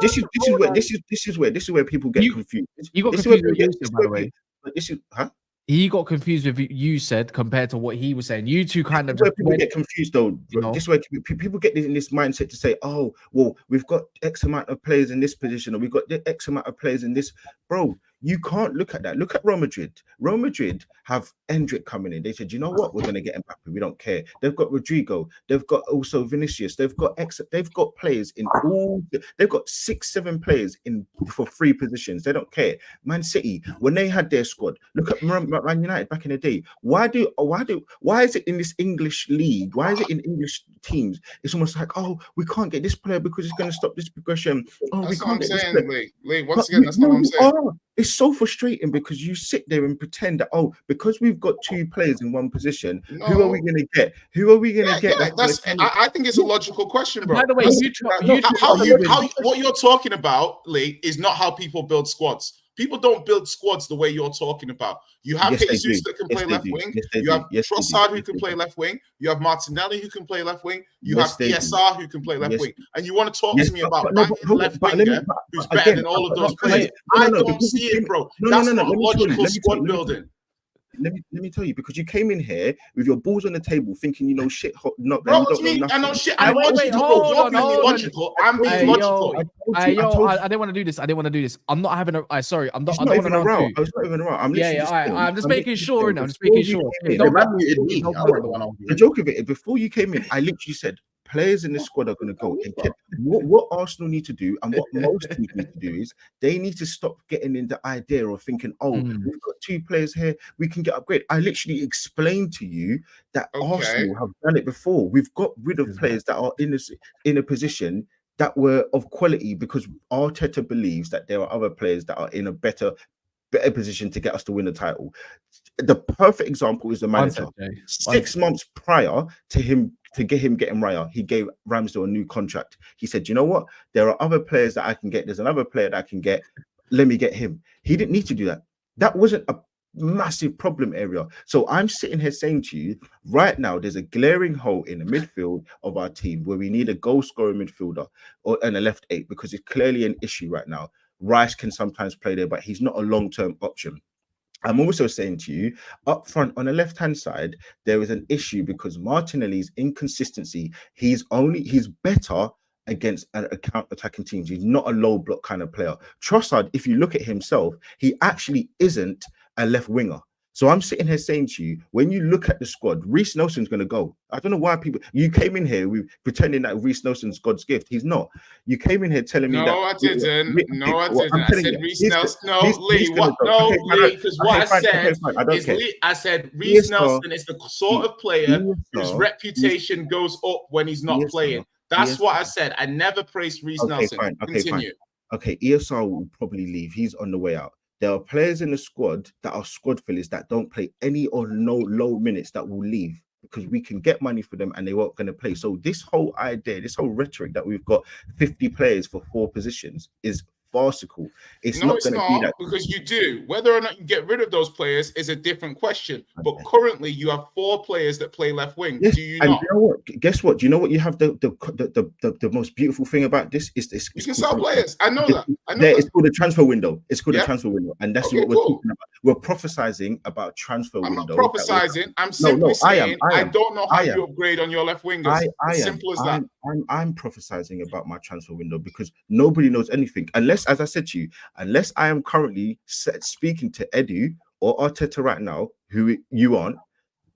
This is where people get confused. You got confused with Yusuf, by the way. He got confused with you said compared to what he was saying. You two kind of people get confused though. This way people get in this mindset to say, "Oh, well, we've got X amount of players in this position, or we've got X amount of players in this." Bro, you can't look at that. Look at Real Madrid. Real Madrid have Endrick coming in. They said, "You know what? We're going to get Mbappe. We don't care." They've got Rodrigo. They've got also Vinicius. They've got players in all. They've got 6-7 players in for 3 positions. They don't care. Man City, when they had their squad, look at Man United back in the day. Why is it in this English league? Why is it in English teams? It's almost like, oh, we can't get this player because it's going to stop this progression. Oh, that's we can't what get I'm this saying, Lee. Once again, that's not what I'm saying. It's so frustrating because you sit there and pretend that, oh, because we've got 2 players in one position, who are we going to get? Who are we going to get? I think it's a logical question, bro. By the way, what you're talking about, Lee, is not how people build squads. People don't build squads the way you're talking about. You have Jesus that can play left wing. You have Trossard who can play left wing. You have Martinelli who can play left wing. You have ESR who can play left wing. And you want to talk to me about left winger who's better than all of those players. I don't see it, bro. That's not logical squad building. let me tell you, because you came in here with your balls on the table, thinking you know shit. Not Bro, you it's don't know me. nothing. I know shit. Hey, I'm wait, logical. hold You're on, being hold on. illogical. I'm being Hey, logical. I didn't want to do this. I didn't want to do this. I'm not having a. Sorry, I'm not. It's I not don't want even to a row. round two. It's not even a row. I'm Yeah, literally yeah. just All right, saying. I'm just I'm making literally sure. saying, Now, I'm just before making you sure. came in, No, man muted me. I'm not the one on the joke of it, before you came in, I literally said players in the squad are going to go. And what Arsenal need to do, and what most teams need to do, is they need to stop getting in the idea of thinking, oh, we've got 2 players here, we can get upgrade. I literally explained to you that Arsenal have done it before. We've got rid of players that are in a position that were of quality, because Arteta believes that there are other players that are in a better position to get us to win the title. The perfect example is the manager. 6 months prior to him getting Raya, he gave Ramsdale a new contract. He said, you know what? There are other players that I can get. There's another player that I can get. Let me get him. He didn't need to do that. That wasn't a massive problem area. So I'm sitting here saying to you, right now, there's a glaring hole in the midfield of our team where we need a goal scoring midfielder and a left 8, because it's clearly an issue right now. Rice can sometimes play there, but he's not a long-term option. I'm also saying to you, up front on the left-hand side, there is an issue because Martinelli's inconsistency. He's better against a counter-attacking teams. He's not a low block kind of player. Trossard, if you look at himself, he actually isn't a left winger. So I'm sitting here saying to you, when you look at the squad, Reece Nelson's going to go. I don't know why you came in here pretending that Reece Nelson's God's gift. He's not. You came in here telling me that. No, I didn't. No, I didn't. I said Reece Nelson. No, Lee. What? No, Lee. Because what I said is, I said Reece Nelson is the sort of player whose reputation goes up when he's not playing. That's what I said. I never praised Reece Nelson. Continue. Okay, ESR will probably leave. He's on the way out. There are players in the squad that are squad fillers that don't play any or no low minutes that will leave, because we can get money for them and they weren't going to play. So this whole idea, this whole rhetoric that we've got 50 players for 4 positions is farcical. It's not going to be that, because you do. Whether or not you get rid of those players is a different question. But currently, you have 4 players that play left wing. Yes, do you and not? You know what? Guess what? Do you know what you have the most beautiful thing about this is this? You can sell players. I know that. It's called a transfer window. It's called a transfer window, and that's what we're talking about. We're prophesizing about transfer window. I'm not prophesizing. I'm simply saying I don't know how you upgrade on your left wingers. Simple as that. I'm prophesizing about my transfer window because nobody knows anything, unless, as I said to you, unless I am currently speaking to Edu or Arteta right now, who you aren't.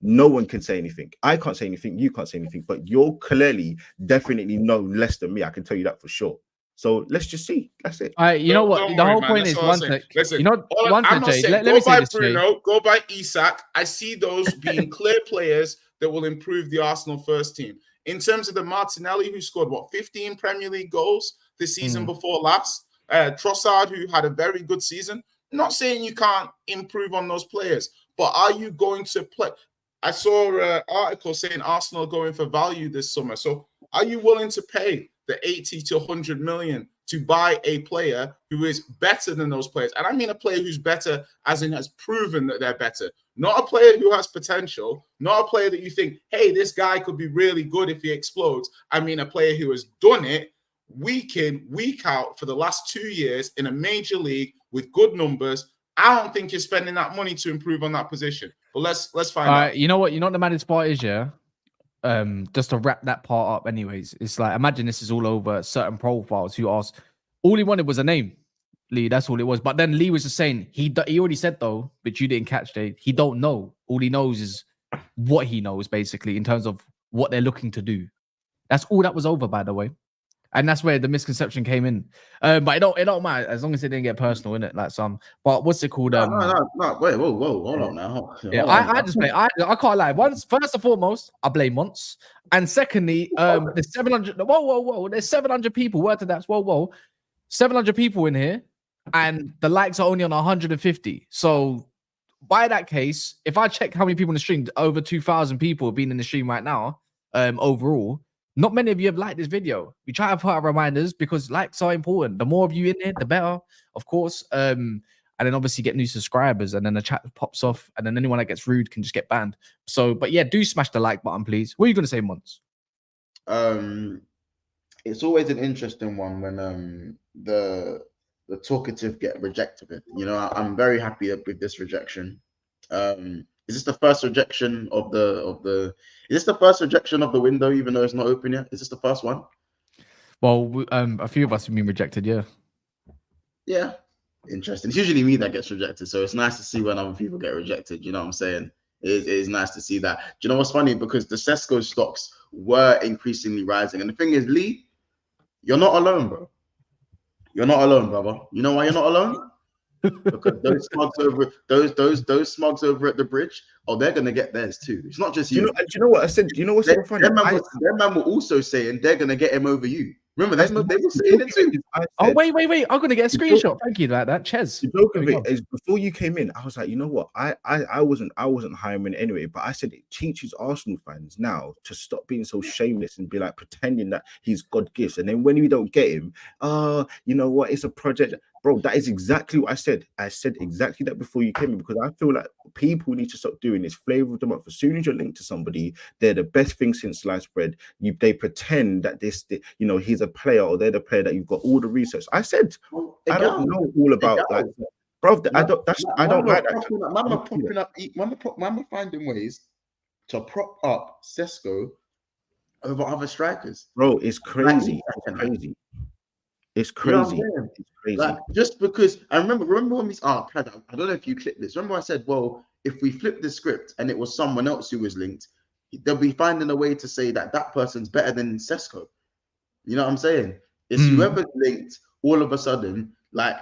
No one can say anything. I can't say anything. You can't say anything. But you're clearly, definitely know less than me. I can tell you that for sure. So let's just see. That's it. You know what? The whole point is one thing. Listen, you know, one I'm not thing, saying let me say by this, Bruno, go by Isak. I see those being clear players that will improve the Arsenal first team. In terms of the Martinelli, who scored 15 Premier League goals this season before last, Trossard, who had a very good season. I'm not saying you can't improve on those players, but are you going to play? I saw an article saying Arsenal are going for value this summer. So are you willing to pay the 80 to 100 million to buy a player who is better than those players? And I mean a player who's better as in has proven that they're better. Not a player who has potential, not a player that you think, hey, this guy could be really good if he explodes. I mean a player who has done it week in, week out for the last 2 years in a major league with good numbers. I don't think you're spending that money to improve on that position. But let's find out. You know what? You know what the maddest part is, yeah? Just to wrap that part up, anyways. It's like, imagine this is all over certain profiles who asked, all he wanted was a name, Lee. That's all it was. But then Lee was just saying, he already said though, but you didn't catch that. He don't know. All he knows is what he knows, basically, in terms of what they're looking to do. That's all that was over, by the way. And that's where the misconception came in. But it don't matter as long as it didn't get personal, innit? Like some. But what's it called? No. Wait, whoa, hold on now. Yeah, I just blame. I can't lie. First and foremost, I blame once, and secondly, there's 700. Whoa. There's 700 people. Word to that. Whoa. 700 people in here, and the likes are only on 150. So by that case, if I check how many people in the stream, over 2,000 people have been in the stream right now. Overall. Not many of you have liked this video. We try to put out reminders because likes are important. The more of you in there, the better, of course. And then obviously get new subscribers, and then the chat pops off, and then anyone that gets rude can just get banned. So, but yeah, do smash the like button, please. What are you going to say, Mons? It's always an interesting one when the talkative get rejected. You know, I'm very happy with this rejection. Is this the first rejection of the? Is this the first rejection of the window, even though it's not open yet? Is this the first one? Well, a few of us have been rejected. Yeah. Yeah, interesting. It's usually me that gets rejected, so it's nice to see when other people get rejected. You know what I'm saying? It is nice to see that. Do you know what's funny? Because the Sesko stocks were increasingly rising, and the thing is, Lee, you're not alone, bro. You're not alone, brother. You know why you're not alone? Because those smugs over at the bridge, they're gonna get theirs too. It's not just you. Do you know what I said? Do you know what's so funny? Their man were also saying they're gonna get him over you. Remember, they were saying it too. Oh, wait. I'm gonna get a screenshot. Thank you like that, Ches. The joke of it is, before you came in, I was like, you know what? I wasn't hiring anyway, but I said it teaches Arsenal fans now to stop being so shameless and be like pretending that he's God gifts, and then when we don't get him, you know what? It's a project. Bro, that is exactly what I said. I said exactly that before you came in, because I feel like people need to stop doing this flavor of the month. As soon as you're linked to somebody, they're the best thing since sliced bread. They pretend that he's a player, or they're the player that you've got all the research. I said, I don't know all about like, bro. I don't like that. Man, finding ways to prop up Sesko over other strikers. Bro, it's crazy. It's crazy. It's crazy. You know it's crazy. Like, just because I remember when we I don't know if you clicked this. Remember I said, well, if we flip the script and it was someone else who was linked, they'll be finding a way to say that person's better than Sesko. You know what I'm saying? It's whoever's linked. All of a sudden, like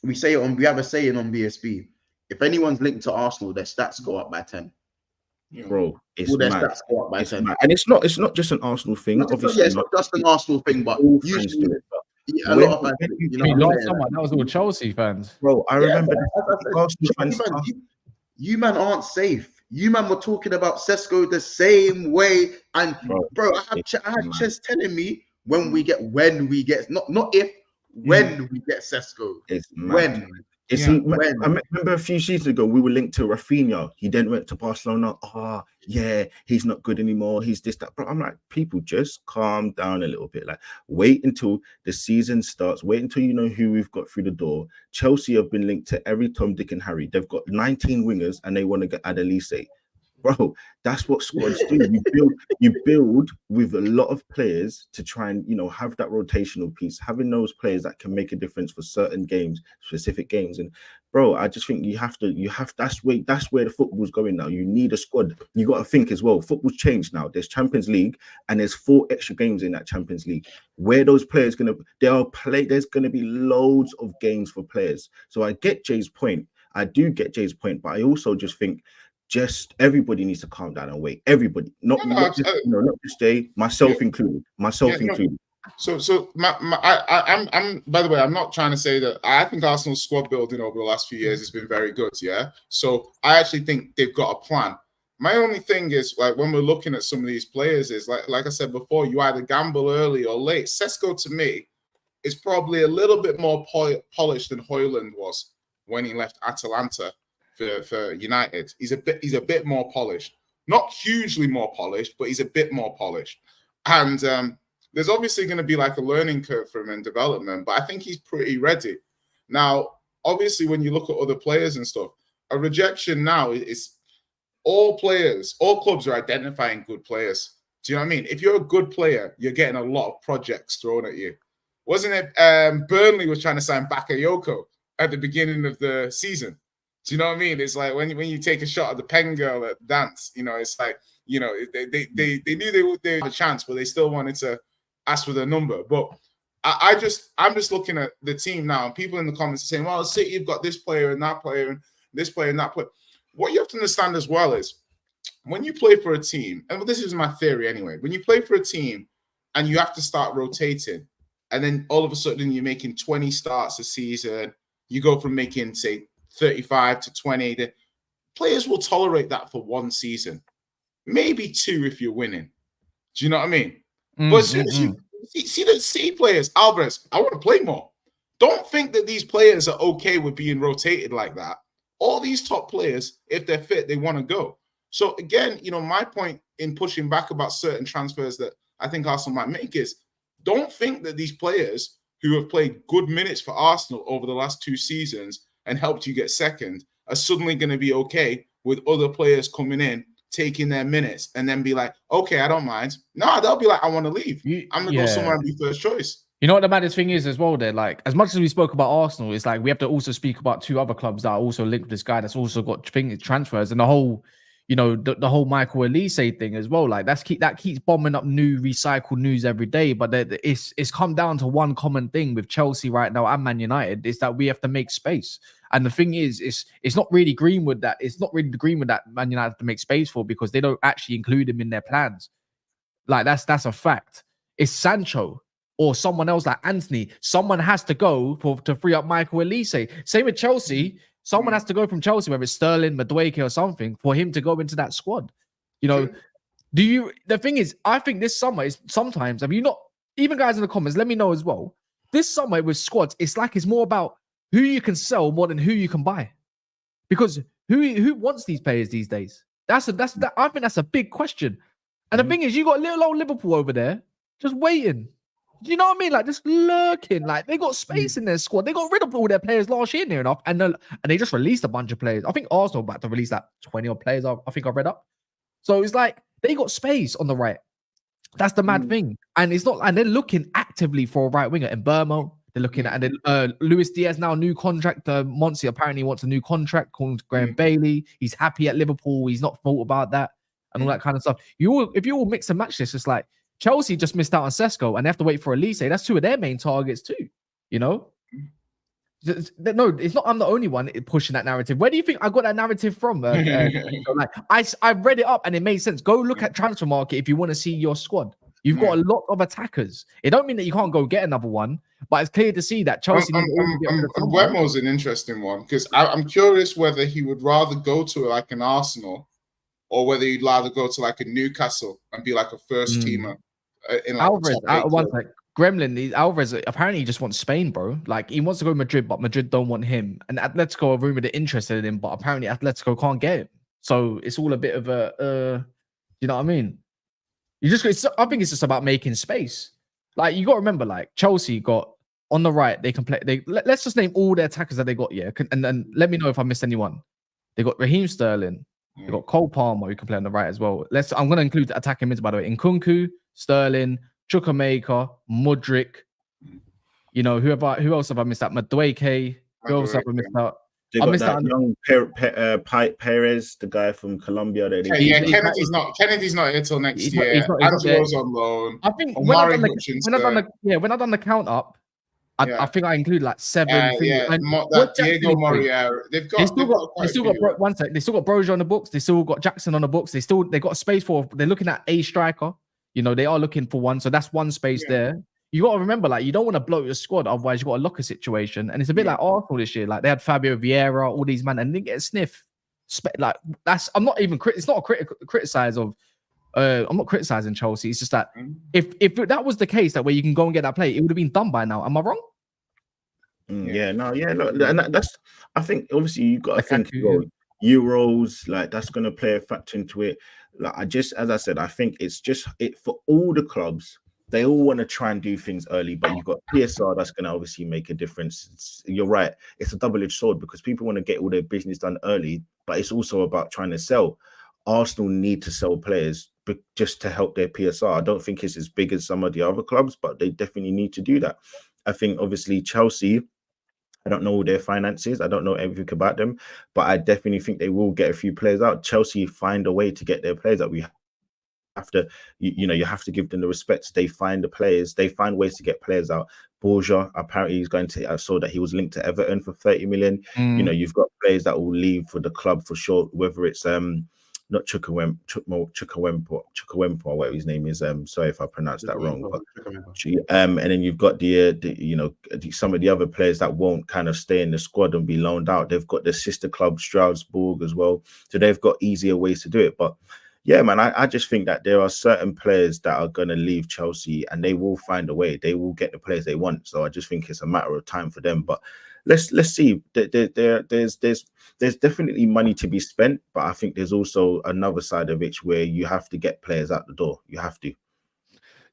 we have a saying on BSB. If anyone's linked to Arsenal, their stats go up by 10. Bro, it's all their mad. Stats go up by 10. Mad. And it's not just an Arsenal thing. Obviously, it's not just an Arsenal thing, but usually. Yeah, a lot of fans, that was all Chelsea fans. Bro, I remember Arsenal fans. You man aren't safe. You man were talking about Sesko the same way, and bro, I had Ches telling me when we get not if when we get Sesko. It's when. I remember a few seasons ago, we were linked to Rafinha. He then went to Barcelona. He's not good anymore. He's this, that. But I'm like, people, just calm down a little bit. Like, wait until the season starts. Wait until you know who we've got through the door. Chelsea have been linked to every Tom, Dick, and Harry. They've got 19 wingers, and they want to add Olise. Bro, that's what squads do. You build with a lot of players to try and have that rotational piece, having those players that can make a difference for certain games, specific games. And bro, I just think you have that's where the football's going now. You need a squad. You got to think as well. Football's changed now. There's Champions League, and there's 4 extra games in that Champions League. Where those players there's gonna be loads of games for players. So I get Jay's point. I do get Jay's point, but I also just think everybody needs to calm down and wait. Everybody, not just Jay, myself included. So I'm by the way, I'm not trying to say that I think Arsenal's squad building over the last few years has been very good. Yeah. So I actually think they've got a plan. My only thing is, like, when we're looking at some of these players, is like I said before, you either gamble early or late. Sesko, to me, is probably a little bit more polished than Højlund was when he left Atalanta for United. He's a bit more polished, not hugely more polished, but he's a bit more polished. And there's obviously going to be like a learning curve for him in development, but I think he's pretty ready. Now, obviously, when you look at other players and stuff, a rejection now is all clubs are identifying good players. Do you know what I mean? If you're a good player, you're getting a lot of projects thrown at you. Wasn't it Burnley was trying to sign Bakayoko at the beginning of the season? Do you know what I mean? It's like when you take a shot at the pen girl at dance, it's like, they knew they had a chance, but they still wanted to ask for their number. But I'm just looking at the team now, and people in the comments are saying, well, City, you've got this player and that player and this player and that player. What you have to understand as well is when you play for a team, and this is my theory anyway, when you play for a team and you have to start rotating, and then all of a sudden you're making 20 starts a season, you go from making, say, 35 to 20. The players will tolerate that for 1 season, maybe 2 if you're winning. Do you know what I mean? But as soon as you see the C players, Alvarez, I want to play more. Don't think that these players are okay with being rotated like that. All these top players, if they're fit, they want to go. So again, my point in pushing back about certain transfers that I think Arsenal might make is, don't think that these players who have played good minutes for Arsenal over the last 2 seasons and helped you get second are suddenly going to be okay with other players coming in, taking their minutes, and then be like, okay, I don't mind. No, they'll be like, I want to leave. I'm gonna go somewhere and be first choice. You know what the maddest thing is as well? There, like, as much as we spoke about Arsenal, it's like we have to also speak about 2 other clubs that are also linked with this guy that's also got transfers, and the whole, you know, the whole Michael Olise thing as well. Like that keeps bombing up new recycled news every day. But it's come down to one common thing with Chelsea right now and Man United, is that we have to make space. And the thing is, it's not really Greenwood that Man United have to make space for, because they don't actually include him in their plans. Like that's a fact. It's Sancho or someone else like Anthony. Someone has to go to free up Michael Olise. Same with Chelsea. Someone has to go from Chelsea, whether it's Sterling, Madueke, or something, for him to go into that squad. You know, the thing is, I think this summer is sometimes, have you not, even guys in the comments, let me know as well. This summer with squads, it's more about who you can sell more than who you can buy. Because who wants these players these days? I think that's a big question. And the thing is, you got little old Liverpool over there just waiting. Do you know what I mean? Like, just lurking. Like, they got space in their squad. They got rid of all their players last year near enough. And they just released a bunch of players. I think Arsenal about to release like 20 odd players. I think I read up. So it's like they got space on the right. That's the mad thing. And it's not, and they're looking actively for a right winger in Burmo. They're looking at, and then Luis Diaz now, new contract. Monty apparently wants a new contract called Graham Bailey. He's happy at Liverpool. He's not thought about that and all that kind of stuff. If you all mix and match this, it's like Chelsea just missed out on Sesko and they have to wait for Olise. That's 2 of their main targets too. You know? No, it's not. I'm the only one pushing that narrative. Where do you think I got that narrative from? Like, I read it up and it made sense. Go look at transfer market if you want to see your squad. You've got a lot of attackers. It don't mean that you can't go get another one, but it's clear to see that Chelsea. Webmo's an interesting one, because I'm curious whether he would rather go to like an Arsenal or whether he'd rather go to like a Newcastle and be like a first teamer. In like Alvarez, Gremlin, Alvarez apparently just wants Spain, bro. Like, he wants to go to Madrid, but Madrid don't want him. And Atletico are rumored they're interested in him, but apparently Atletico can't get him. So it's all a bit of a, you know what I mean? I think it's just about making space. Like, you got to remember, like, Chelsea got on the right, they can play. Let's just name all the attackers that they got, yeah. And then let me know if I missed anyone. They got Raheem Sterling. They got Cole Palmer, who can play on the right as well. I'm going to include the attacking mids, by the way. Nkunku, Sterling, Chukwuemeka, Mudryk. You know, who else have I missed out? Madueke. Who else have I missed out? They got that young Perez, the guy from Colombia. Kennedy's not here till next year. Angelo's on loan. I think when I done the count up, I think I include like 7. Diego Moriera. They still got Broja on the books. They still got Jackson on the books. They got a space for. They're looking at a striker. You know, they are looking for one. So that's one space there. You got to remember, like, you don't want to bloat your squad, otherwise you got a locker situation. And it's a bit like Arsenal this year. Like, they had Fabio Vieira, all these men, and didn't get a sniff. Like, I'm not even. It's not a criticize of. I'm not criticizing Chelsea. It's just that if that was the case, that where you can go and get that play, it would have been done by now. Am I wrong? Look, and that's. I think obviously you got to think Euros, like, that's going to play a factor into it. Like, as I said, I think it's just it for all the clubs. They all want to try and do things early, but you've got PSR that's going to obviously make a difference. You're right. It's a double-edged sword because people want to get all their business done early, but it's also about trying to sell. Arsenal need to sell players just to help their PSR. I don't think it's as big as some of the other clubs, but they definitely need to do that. I think obviously Chelsea, I don't know all their finances. I don't know everything about them, but I definitely think they will get a few players out. Chelsea find a way to get their players out. We have to, you have to give them the respect. They find the players. They find ways to get players out. Borja, apparently he's going to. I saw that he was linked to Everton for 30 million. You know, you've got players that will leave for the club for sure. Whether it's not Chukwuemeka, or whatever his name is. Sorry if I pronounced that wrong. But, and then you've got some of the other players that won't kind of stay in the squad and be loaned out. They've got their sister club Strasbourg as well, so they've got easier ways to do it. But yeah, man, I just think that there are certain players that are going to leave Chelsea and they will find a way. They will get the players they want. So I just think it's a matter of time for them. But let's see. There's definitely money to be spent, but I think there's also another side of it where you have to get players out the door. You have to.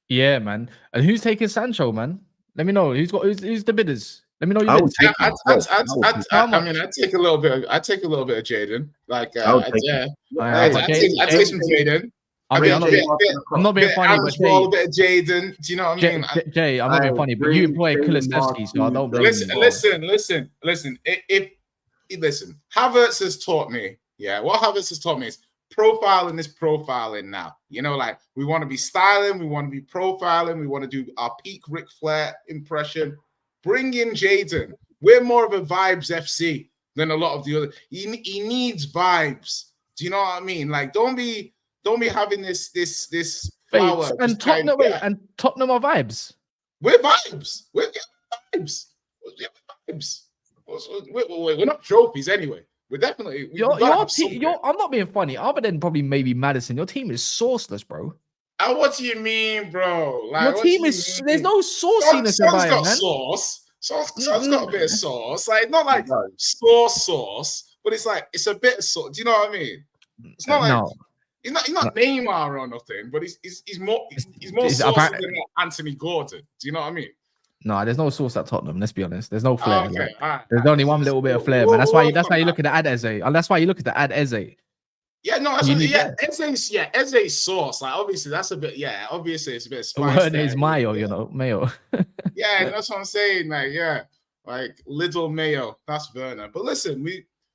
Yeah, man. And who's taking Sancho, man? Let me know. Who's the bidders? Let me know your I would list. take I How mean, I take a little bit of Jaden. Like, I would take yeah, Alright, I take some Jaden. I'm not being funny, but a bit of Jaden. Do you know what I mean? Jay, I'm not being funny, but you employ Kulusevski, so I don't blame you. Listen. Listen, Havertz has taught me. Yeah, what Havertz has taught me is profiling is profiling now. You know, like we want to be styling, we want to be profiling, we want to do our peak Ric Flair impression. Bring in Jaden. We're more of a vibes FC than a lot of the other. He needs vibes. Do you know what I mean? Like, don't be having this flower. And Tottenham, and Tottenham are vibes. We're vibes. We're vibes. We're not trophies anyway. We're definitely. I'm not being funny. Other than probably maybe Madison, your team is sourceless, bro. What do you mean, bro? Like, your team is. There's no sauciness about it, man. Sauce. Son's got a bit of sauce. Like, not like sauce, but it's like it's a bit of sauce. Do you know what I mean? It's not like he's not Neymar or nothing, but he's more saucy than Anthony Gordon. Do you know what I mean? No, there's no sauce at Tottenham. Let's be honest. There's no flair. Okay, there's only one little bit of flair, man. That's why you look at the Ad Eze. That's why you look at the Ad Eze. Yeah, no, Eze's sauce. Like, obviously, that's a bit. Yeah, obviously, it's a bit of spice. Word is mayo, you know, mayo. Yeah, that's what I'm saying. Like, yeah, like little mayo. That's Werner. But listen,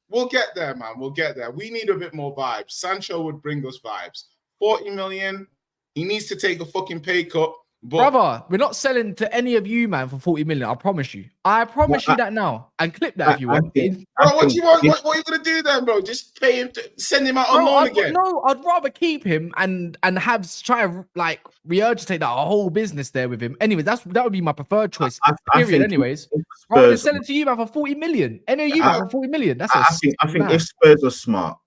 we'll get there, man. We'll get there. We need a bit more vibes. Sancho would bring us vibes. 40 million. He needs to take a fucking pay cut. But brother, we're not selling to any of you, man, for 40 million. I promise you. I promise you that now. And clip that if you want. Bro, what do you want? What are you gonna do then, bro? Just pay him to send him out on loan again? No, I'd rather keep him and try to like regurgitate that whole business there with him. Anyways, that would be my preferred choice. Period. Anyways, rather than selling to you, man, for 40 million. Any of you, man, for 40 million. That's I think if Spurs are smart,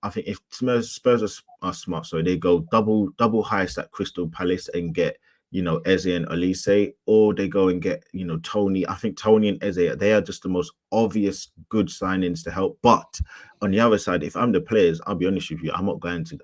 Spurs are smart, so they go double heist at Crystal Palace and get, you know, Eze and Olise, or they go and get, you know, Tony. I think Tony and Eze, they are just the most obvious good signings to help. But on the other side, if I'm the players, I'll be honest with you, I'm not going to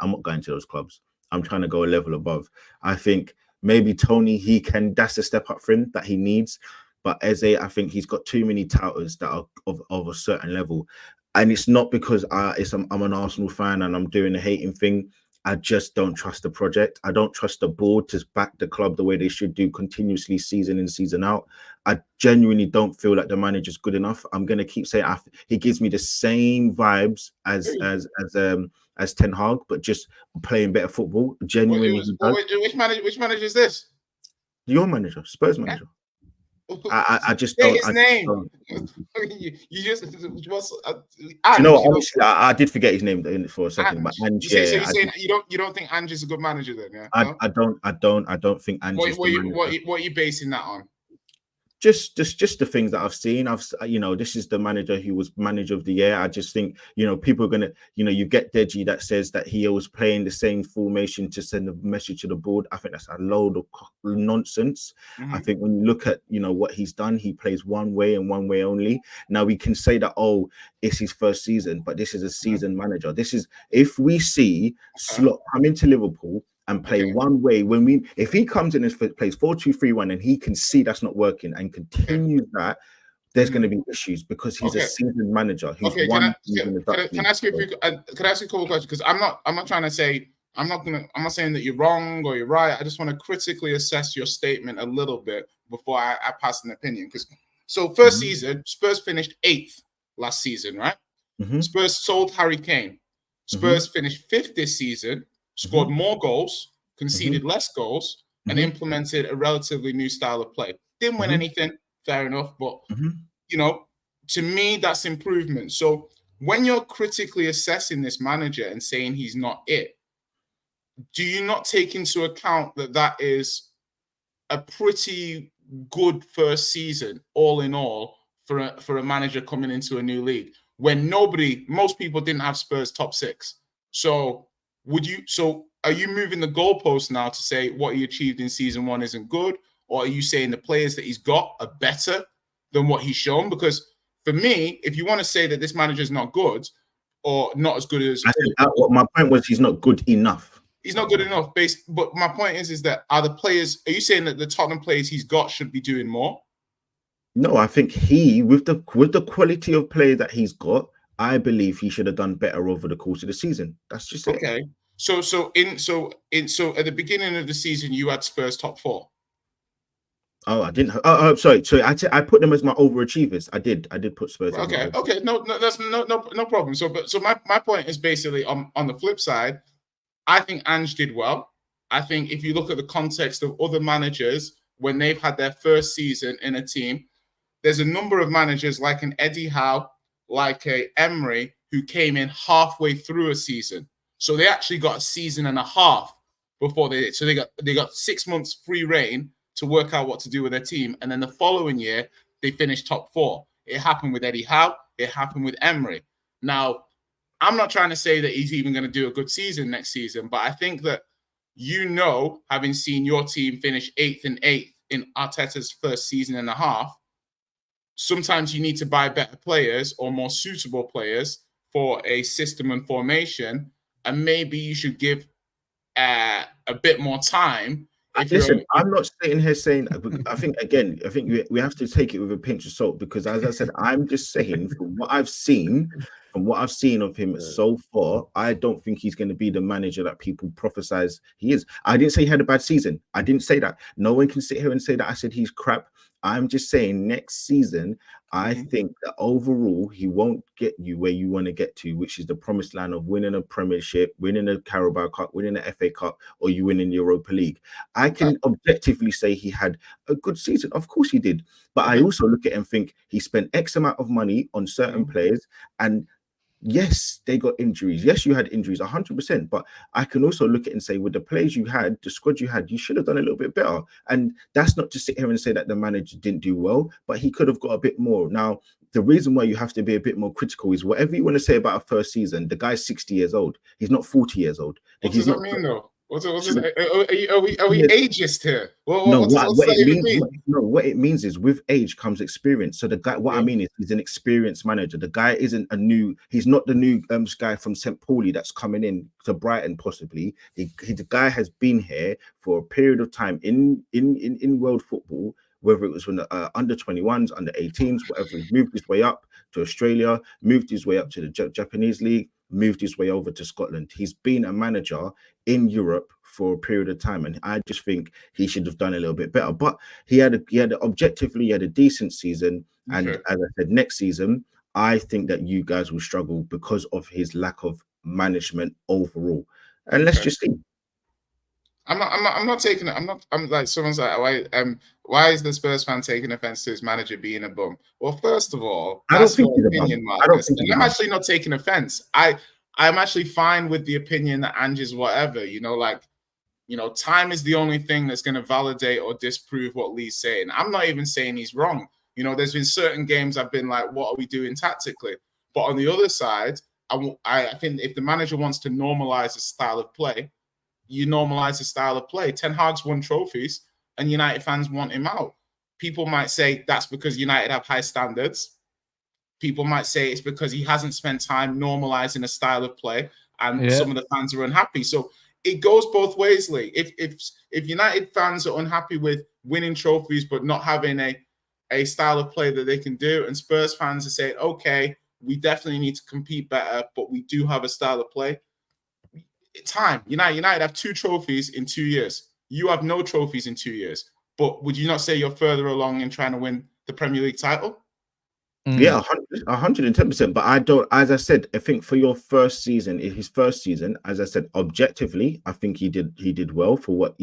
those clubs. I'm trying to go a level above. I think maybe Tony, that's a step up for him that he needs. But Eze, I think he's got too many touters that are of a certain level. And it's not because I'm an Arsenal fan and I'm doing a hating thing. I just don't trust the project. I don't trust the board to back the club the way they should do continuously, season in, season out. I genuinely don't feel like the manager's good enough. I'm gonna keep saying he gives me the same vibes as Ten Hag, but just playing better football. Genuinely, which manager is this? Your manager, Spurs manager. I just say don't. His name. You just. You know, honestly, I did forget his name for a second. But Ange, so you're saying you don't think Ange is a good manager then? Yeah. I don't think Ange. What are you basing that on? Just the things that I've seen. This is the manager who was manager of the year. I just think, people are gonna, you get Deji that says that he was playing the same formation to send a message to the board. I think that's a load of nonsense. Mm-hmm. I think when you look at, what he's done, he plays one way and one way only. Now we can say that, it's his first season, but this is a seasoned manager. This is, if we see Slot come into Liverpool and play one way, if he comes in and plays 4-2-3-1 and he can see that's not working and continues that, there's going to be issues because he's a seasoned manager. Can I ask you a couple of questions? Because I'm not trying to say, I'm not saying that you're wrong or you're right. I just want to critically assess your statement a little bit before I pass an opinion. So first season, Spurs finished 8th last season, right? Mm-hmm. Spurs sold Harry Kane. Spurs finished 5th this season, scored more goals, conceded less goals, and implemented a relatively new style of play. Didn't win anything, fair enough, but to me, that's improvement. So when you're critically assessing this manager and saying he's not it, do you not take into account that is a pretty good first season, all in all, for a manager coming into a new league when most people didn't have Spurs top 6? So are you moving the goalpost now to say what he achieved in season 1 isn't good? Or are you saying the players that he's got are better than what he's shown? Because for me, if you want to say that this manager is not good or not as good as... my point was he's not good enough. He's not good enough. But my point is that are you saying that the Tottenham players he's got should be doing more? No, I think he, with the quality of play that he's got, I believe he should have done better over the course of the season. That's just it. Okay. So at the beginning of the season, you had Spurs top 4. Oh, I didn't. Oh, sorry. I put them as my overachievers. I did put Spurs. Okay. No, that's no problem. So my point is basically on the flip side, I think Ange did well. I think if you look at the context of other managers when they've had their first season in a team, there's a number of managers like an Eddie Howe, like a Emery, who came in halfway through a season. So they actually got a season and a half before they did. So they got 6 months free reign to work out what to do with their team. And then the following year, they finished top 4. It happened with Eddie Howe. It happened with Emery. Now, I'm not trying to say that he's even going to do a good season next season, but I think that having seen your team finish 8th and 8th in Arteta's first season and a half, sometimes you need to buy better players or more suitable players for a system and formation, and maybe you should give a bit more time. Listen, I'm not sitting here saying. I think we have to take it with a pinch of salt, because, as I said, I'm just saying from what I've seen of him so far, I don't think he's going to be the manager that people prophesize he is. I didn't say he had a bad season. I didn't say that. No one can sit here and say that I said he's crap. I'm just saying next season, I think that overall he won't get you where you want to get to, which is the promised land of winning a Premiership, winning a Carabao Cup, winning the FA Cup, or you winning the Europa League. I can objectively say he had a good season. Of course he did. But I also look at it and think he spent X amount of money on certain players, and yes, they got injuries. Yes, you had injuries, 100%. But I can also look at it and say, with the players you had, the squad you had, you should have done a little bit better. And that's not to sit here and say that the manager didn't do well, but he could have got a bit more. Now, the reason why you have to be a bit more critical is whatever you want to say about a first season, the guy's 60 years old. He's not 40 years old. What does that mean, though? Are we ageist here? What it means is with age comes experience. So the guy, I mean is he's an experienced manager. The guy isn't he's not the new guy from St. Pauli that's coming in to Brighton possibly. The guy has been here for a period of time in world football, whether it was when the under 21s, under 18s, whatever. He moved his way up to Australia, moved his way up to the Japanese league, moved his way over to Scotland. He's been a manager in Europe for a period of time, and I just think he should have done a little bit better. But he had a decent season, and as I said, next season I think that you guys will struggle because of his lack of management overall. And let's just see. I'm not taking it. I'm like, someone's like, why is the Spurs fan taking offense to his manager being a bum? Well, first of all, that's your opinion, Marcus. I'm actually not taking offense. I'm actually fine with the opinion that Ange's whatever. Time is the only thing that's going to validate or disprove what Lee's saying. I'm not even saying he's wrong. There's been certain games I've been like, what are we doing tactically? But on the other side, I think if the manager wants to normalize a style of play, you normalize the style of play. Ten Hag's won trophies and United fans want him out. People might say that's because United have high standards. People might say it's because he hasn't spent time normalizing a style of play and some of the fans are unhappy. So it goes both ways, Lee. If United fans are unhappy with winning trophies but not having a style of play that they can do, and Spurs fans are saying, okay, we definitely need to compete better, but we do have a style of play. Time. United have 2 trophies in 2 years. You have no trophies in 2 years. But would you not say you're further along in trying to win the Premier League title? Yeah, 110%. But I don't, as I said, I think for his first season, as I said, objectively, I think he did well for what,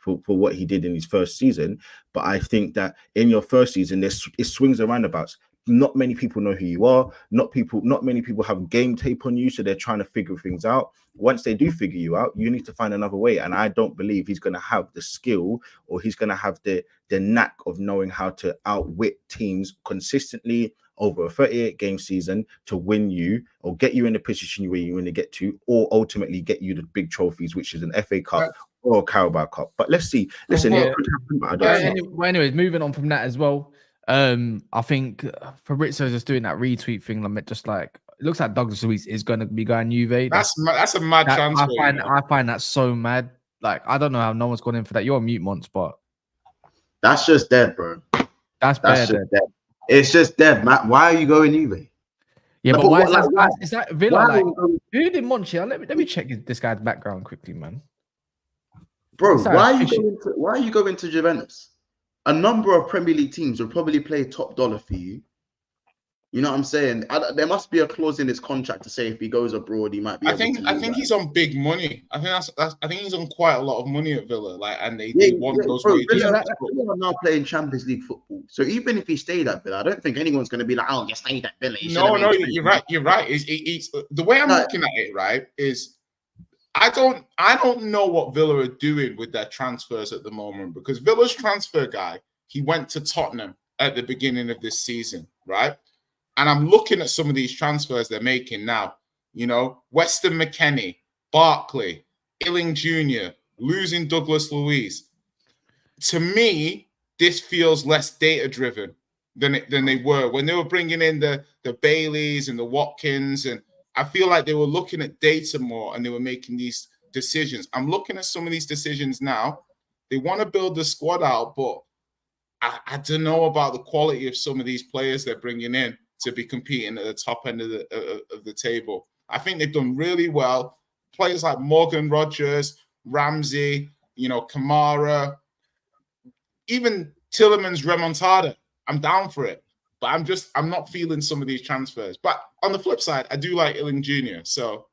for what he did in his first season. But I think that in your first season, it swings and roundabouts. Not many people know who you are. Not many people have game tape on you, so they're trying to figure things out. Once they do figure you out, you need to find another way. And I don't believe he's going to have the skill, or he's going to have the knack of knowing how to outwit teams consistently over a 38-game season to win you or get you in the position where you want to get to, or ultimately get you the big trophies, which is an FA Cup or a Carabao Cup. But let's see. Listen, it could happen, but I don't know. Anyways, moving on from that as well. I think Fabrizio just doing that retweet thing. It looks like Douglas Luiz is going to be going Juve. That's a mad transfer. I find that so mad. Like, I don't know how no one's gone in for that. You're a mute, Mons, but that's just dead, bro. That's That's bad. just dead. It's just dead, Matt. Why are you going Juve? Yeah, Like, but why is what- that? like, Is that Villa? Why Like, are we going- who did Monchi? Let me check this guy's background quickly, man. Bro, This guy's why are you fishy. going to Juventus? A number of Premier League teams will probably play top dollar for you. You know what I'm saying? There must be a clause in his contract to say if he goes abroad, he might be. I think he's on big money. I think he's on quite a lot of money at Villa. Like, and they want those bro, wages. Villa are now playing Champions League football. So even if he stayed at Villa, I don't think anyone's going to be like, "Oh, you stayed at Villa." No, you're right. You're right. It's the way I'm looking at it. Right, is I don't know what Villa are doing with their transfers at the moment, because Villa's transfer guy, he went to Tottenham at the beginning of this season, right? And I'm looking at some of these transfers they're making now. You know, Weston McKennie, Barkley, Illing Jr., losing Douglas Luiz. To me, this feels less data-driven than they were when they were bringing in the Baileys and the Watkins, and I feel like they were looking at data more and they were making these decisions. I'm looking at some of these decisions now. They want to build the squad out, but I don't know about the quality of some of these players they're bringing in to be competing at the top end of the table. I think they've done really well. Players like Morgan Rogers, Ramsey, you know, Kamara, even Tillerman's remontada. I'm down for it, but I'm not feeling some of these transfers. But on the flip side, I do like Illing Jr. So,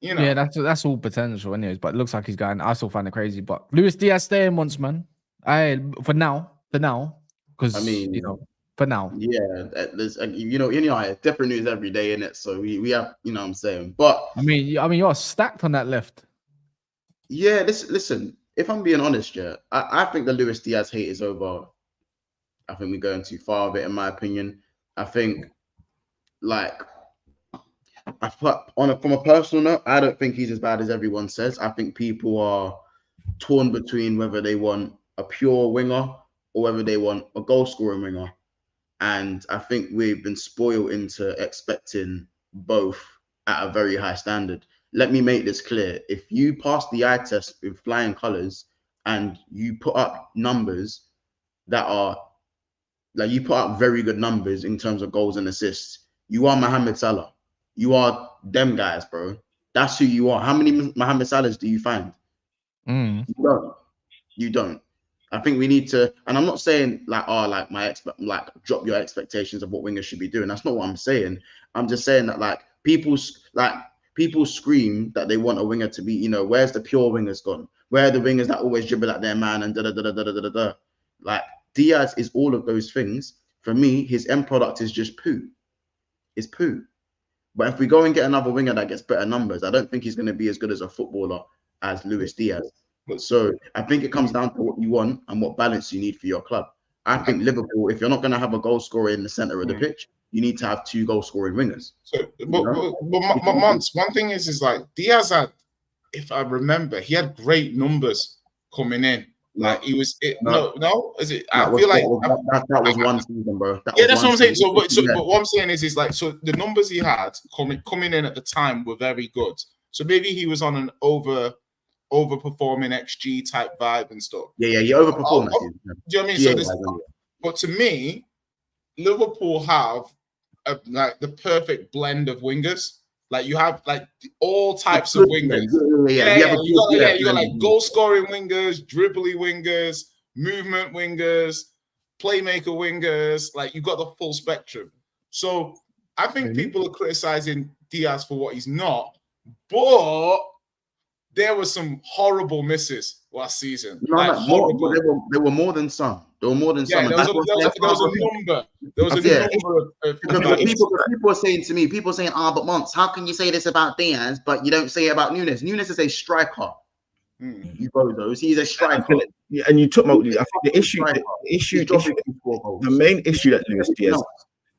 you know, Yeah, that's all potential, anyways. But it looks like he's going. I still find it crazy. But Luis Diaz staying once, man. For now, because I mean, you know, for now. Yeah, there's different news every day in it. So we have, you know what I'm saying. But I mean, you're stacked on that left. yeah, listen. If I'm being honest, yeah, I think the Luis Diaz hate is over. I think we're going too far with it, in my opinion. I think, like, from a personal note, I don't think he's as bad as everyone says. I think people are torn between whether they want a pure winger or whether they want a goal scoring winger. And I think we've been spoiled into expecting both at a very high standard. Let me make this clear. If you pass the eye test with flying colors and you put up numbers that are, like, you put up very good numbers in terms of goals and assists, you are Mohamed Salah. You are them guys, bro. That's who you are. How many Mohamed Salahs do you find? You don't. I think we need to, and I'm not saying like, drop your expectations of what wingers should be doing. That's not what I'm saying. I'm just saying that like people scream that they want a winger to be, you know, where's the pure wingers gone? Where are the wingers that always dribble at their man and da da da da da da da da? Like Diaz is all of those things. For me, his end product is just poo. It's poo. But if we go and get another winger that gets better numbers, I don't think he's going to be as good as a footballer as Luis Diaz. So I think it comes down to what you want and what balance you need for your club. I think Liverpool, if you're not going to have a goal scorer in the center of the pitch, you need to have 2 goal scoring wingers. So, but Monts, one thing is like Diaz had, if I remember, he had great numbers coming in. Like he was, is it? I feel like that was one season, bro. That's what I'm saying. So but what I'm saying is like, so the numbers he had coming in at the time were very good. So maybe he was on an overperforming XG type vibe and stuff. Yeah, he overperformed. Do you know what I mean? But to me, Liverpool have like the perfect blend of wingers. Like you have like all types of wingers. You got like goal scoring wingers, dribbly wingers, movement wingers, playmaker wingers. Like you got the full spectrum. So I think people are criticizing Diaz for what he's not, but there were some horrible misses last season. There were more than some. There were more than some. There was a number. There was a number of people are saying to me, but Monts, how can you say this about Diaz, but you don't say it about Nunes? Nunes is a striker. You bozos. He's a striker. And you took my. I think the main issue that Luis Diaz.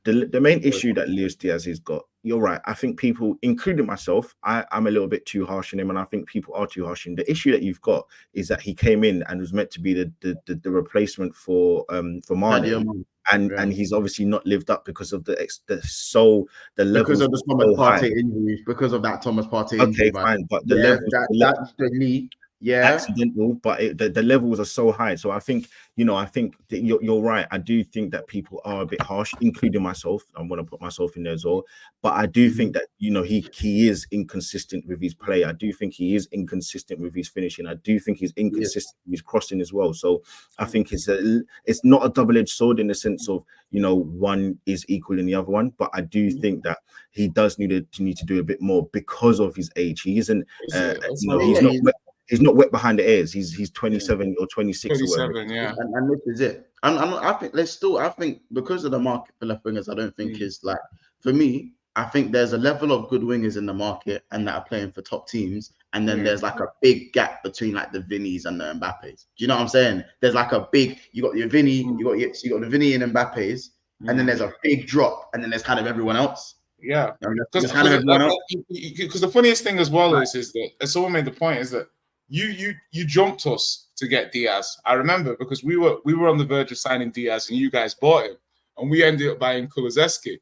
The main issue that Luis Diaz has got, you're right. I think people, including myself, I'm a little bit too harsh on him, and I think people are too harsh on him. The issue that you've got is that he came in and was meant to be the replacement for Mane, and he's obviously not lived up because of the level, because of the Thomas Partey injury. Because of that Thomas Partey injury. Okay, fine, but the level. That's the league. accidental, but the levels are so high. So I think, that you're right. I do think that people are a bit harsh, including myself. I'm going to put myself in there as well. But I do think that, he is inconsistent with his play. I do think he is inconsistent with his finishing. I do think he's inconsistent with his crossing as well. So I think it's not a double-edged sword in the sense of, one is equal in the other one. But I do think that he does need to do a bit more because of his age. He isn't, he's not wet behind the ears. He's 27 or 26 or whatever. And this is it. I think because of the market for left wingers, I don't think is like, for me, I think there's a level of good wingers in the market and that are playing for top teams. And then there's like a big gap between like the Vinnies and the Mbappes. Do you know what I'm saying? There's like a big, you got your Vinny, you got the Vinny and Mbappes, and then there's a big drop, and then there's kind of everyone else. Yeah. Because the funniest thing as well is that, as someone made the point, is that you jumped us to get Diaz. I remember because we were on the verge of signing Diaz and you guys bought him, and we ended up buying Kulusevski.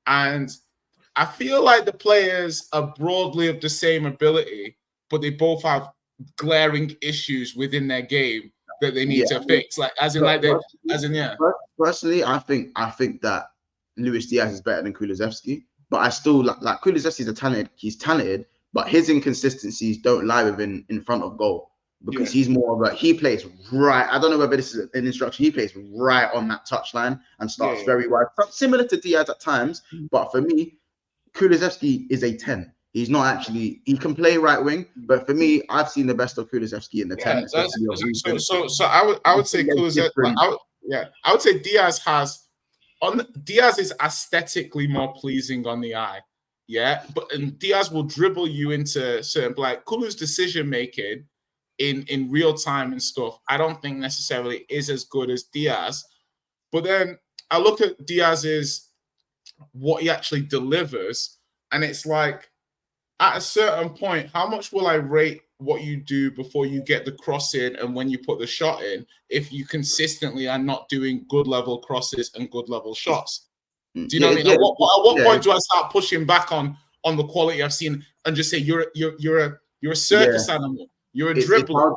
And I feel like the players are broadly of the same ability, but they both have glaring issues within their game that they need to fix. Personally, I think that Luis Diaz is better than Kulusevski, but I still like Kulusevski's he's talented, but his inconsistencies don't lie in front of goal because he's more of he plays right. I don't know whether this is an instruction. He plays right on that touchline and starts very wide, similar to Diaz at times. But for me, Kulusevski is a 10. He's not actually. He can play right wing, but for me, I've seen the best of Kulusevski in the 10. So I would say Kulusevski. I would say Diaz is aesthetically more pleasing on the eye. Yeah, and Diaz will dribble you into certain Kulu's decision making in real time and stuff. I don't think necessarily is as good as Diaz, but then I look at Diaz's what he actually delivers, and it's like at a certain point, how much will I rate what you do before you get the cross in and when you put the shot in? If you consistently are not doing good level crosses and good level shots. Do you know what I mean? At what point do I start pushing back on the quality I've seen and just say you're a circus animal, you're a dribbler?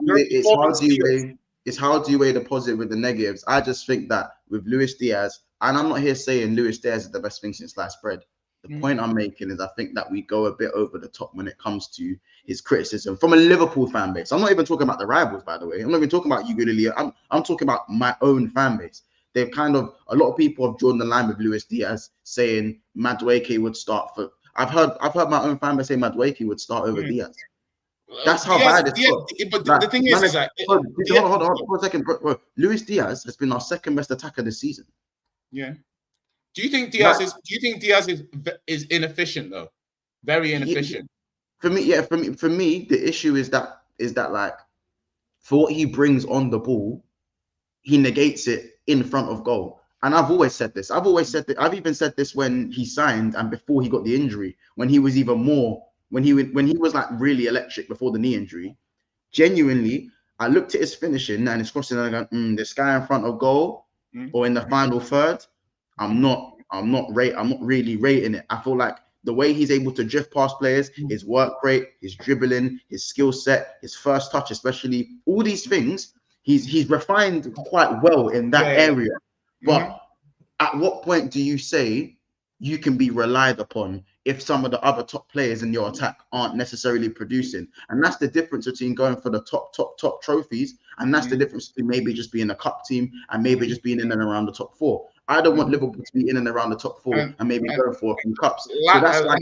It's how do you weigh the positive with the negatives? I just think that with Luis Diaz, and I'm not here saying Luis Diaz is the best thing since sliced bread. The point I'm making is I think that we go a bit over the top when it comes to his criticism from a Liverpool fan base. I'm not even talking about the rivals, by the way. I'm not even talking about you, Gulili. I'm talking about my own fan base. They've a lot of people have drawn the line with Luis Diaz, saying Madueke would start for. I've heard my own fan base say Madueke would start over Diaz. That's how bad it's got. But the thing is that hold on for a second, bro. Luis Diaz has been our second best attacker this season. Yeah. Do you think Diaz is inefficient though? Very inefficient. For me, the issue is that like for what he brings on the ball, he negates it in front of goal. And I've always said this. I've even said this when he signed and before he got the injury, when he was even more, when he was like really electric before the knee injury. Genuinely, I looked at his finishing and his crossing and I go, this guy in front of goal or in the final third, I'm not really rating it. I feel like the way he's able to drift past players, his work rate, his dribbling, his skill set, his first touch, especially all these things, he's refined quite well in that area. But at what point do you say you can be relied upon if some of the other top players in your attack aren't necessarily producing? And that's the difference between going for the top trophies, and that's the difference between maybe just being a cup team and maybe just being in and around the top four. I don't want Liverpool to be in and around the top four and maybe going for a few cups. So that's why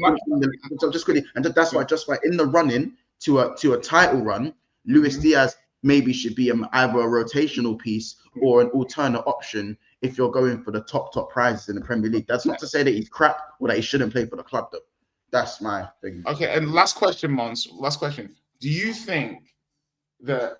in the running to a title run, Luis Diaz maybe should be either a rotational piece or an alternate option if you're going for the top prizes in the Premier League. That's not to say that he's crap or that he shouldn't play for the club, though. That's my thing. Okay, and last question, Mons. Last question. Do you think that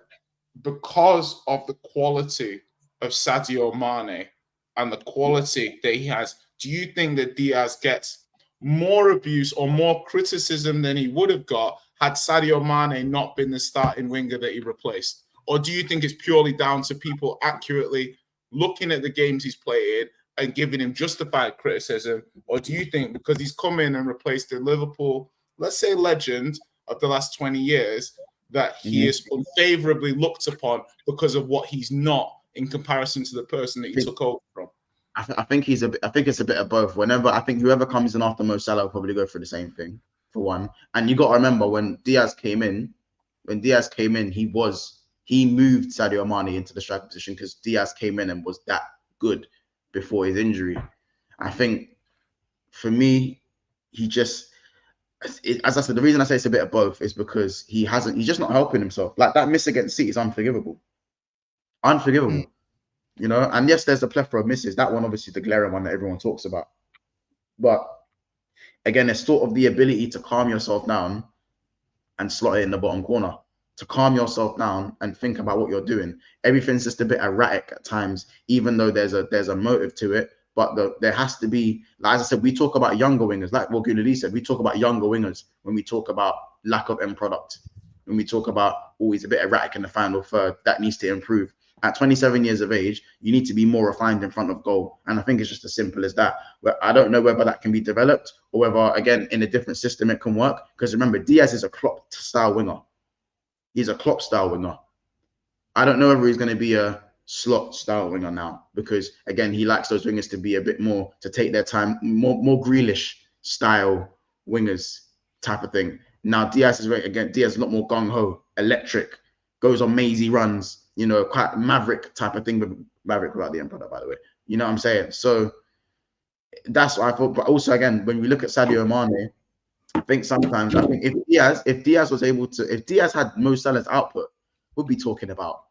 because of the quality of Sadio Mane and the quality that he has, do you think that Diaz gets more abuse or more criticism than he would have got had Sadio Mane not been the starting winger that he replaced? Or do you think it's purely down to people accurately looking at the games he's played and giving him justified criticism? Or do you think because he's come in and replaced the Liverpool, let's say legend of the last 20 years, that he is unfavorably looked upon because of what he's not in comparison to the person that he took over from? I think it's a bit of both. I think whoever comes in after Mo Salah will probably go through the same thing, for one. And you got to remember when Diaz came in, he moved Sadio Mane into the striker position because Diaz came in and was that good before his injury. I think for me, as I said, the reason I say it's a bit of both is because he's just not helping himself. Like that miss against City is unforgivable. You know, and yes, there's a plethora of misses. That one, obviously, the glaring one that everyone talks about. But again, it's sort of the ability to calm yourself down and slot it in the bottom corner. To calm yourself down and think about what you're doing. Everything's just a bit erratic at times, even though there's a motive to it. But there has to be, like, as I said, we talk about younger wingers, like what Olise said. We talk about younger wingers when we talk about lack of end product. When we talk about always a bit erratic in the final third, that needs to improve. At 27 years of age, you need to be more refined in front of goal. And I think it's just as simple as that. But I don't know whether that can be developed or whether, again, in a different system, it can work. Because remember, Diaz is a Klopp-style winger. He's a Klopp-style winger. I don't know whether he's going to be a slot-style winger now. Because, again, he likes those wingers to be a bit more, to take their time, more Grealish-style wingers type of thing. Now, Diaz is a lot more gung-ho, electric, goes on mazy runs. You know, quite Maverick type of thing, but Maverick without the end product, by the way. You know what I'm saying? So that's what I thought. But also, again, when we look at Sadio Mane, I think if Diaz was able to, if Diaz had Mo Salah's output, we'd be talking about,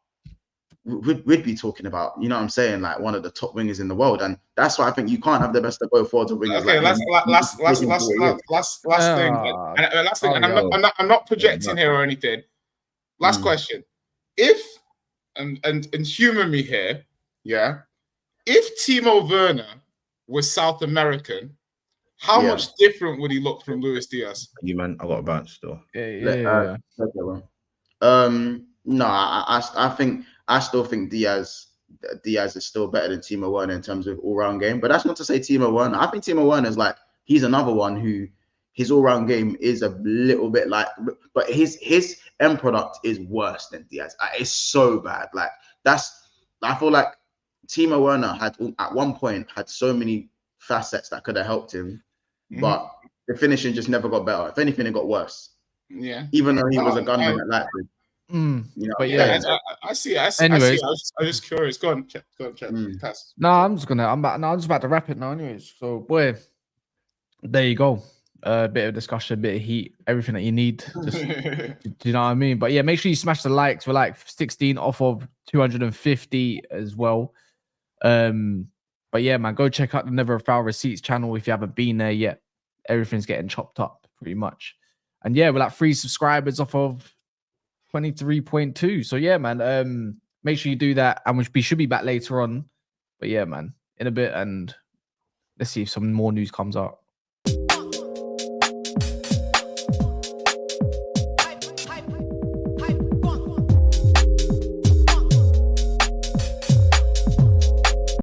you know what I'm saying, like one of the top wingers in the world. And that's why I think you can't have the best of both worlds of wingers. Okay, last thing. And I'm not projecting here or anything. Last question. If and humor me here, yeah. If Timo Werner was South American, how much different would he look from Luis Diaz? You man, I got a bounce still. No, I still think Diaz is still better than Timo Werner in terms of all-round game. But that's not to say Timo Werner. I think Timo Werner is like, he's another one who his all-round game is a little bit like, but his end product is worse than Diaz. It's so bad. Like I feel like Timo Werner had at one point had so many facets that could have helped him, but the finishing just never got better. If anything, it got worse. Yeah. Even though he was a gunman at Leipzig. You know, but I see. I was just curious. Go on, check. No, I'm just about to wrap it now. Anyways, so boy, there you go. A bit of discussion, a bit of heat, everything that you need. Just, do you know what I mean? But yeah, make sure you smash the likes. We're like 16 off of 250 as well. But yeah, man, go check out the Never a Foul Receipts channel if you haven't been there yet. Everything's getting chopped up pretty much. And yeah, we're like 3 subscribers off of 23.2. So yeah, man, make sure you do that. And we should be back later on. But yeah, man, in a bit, and let's see if some more news comes out.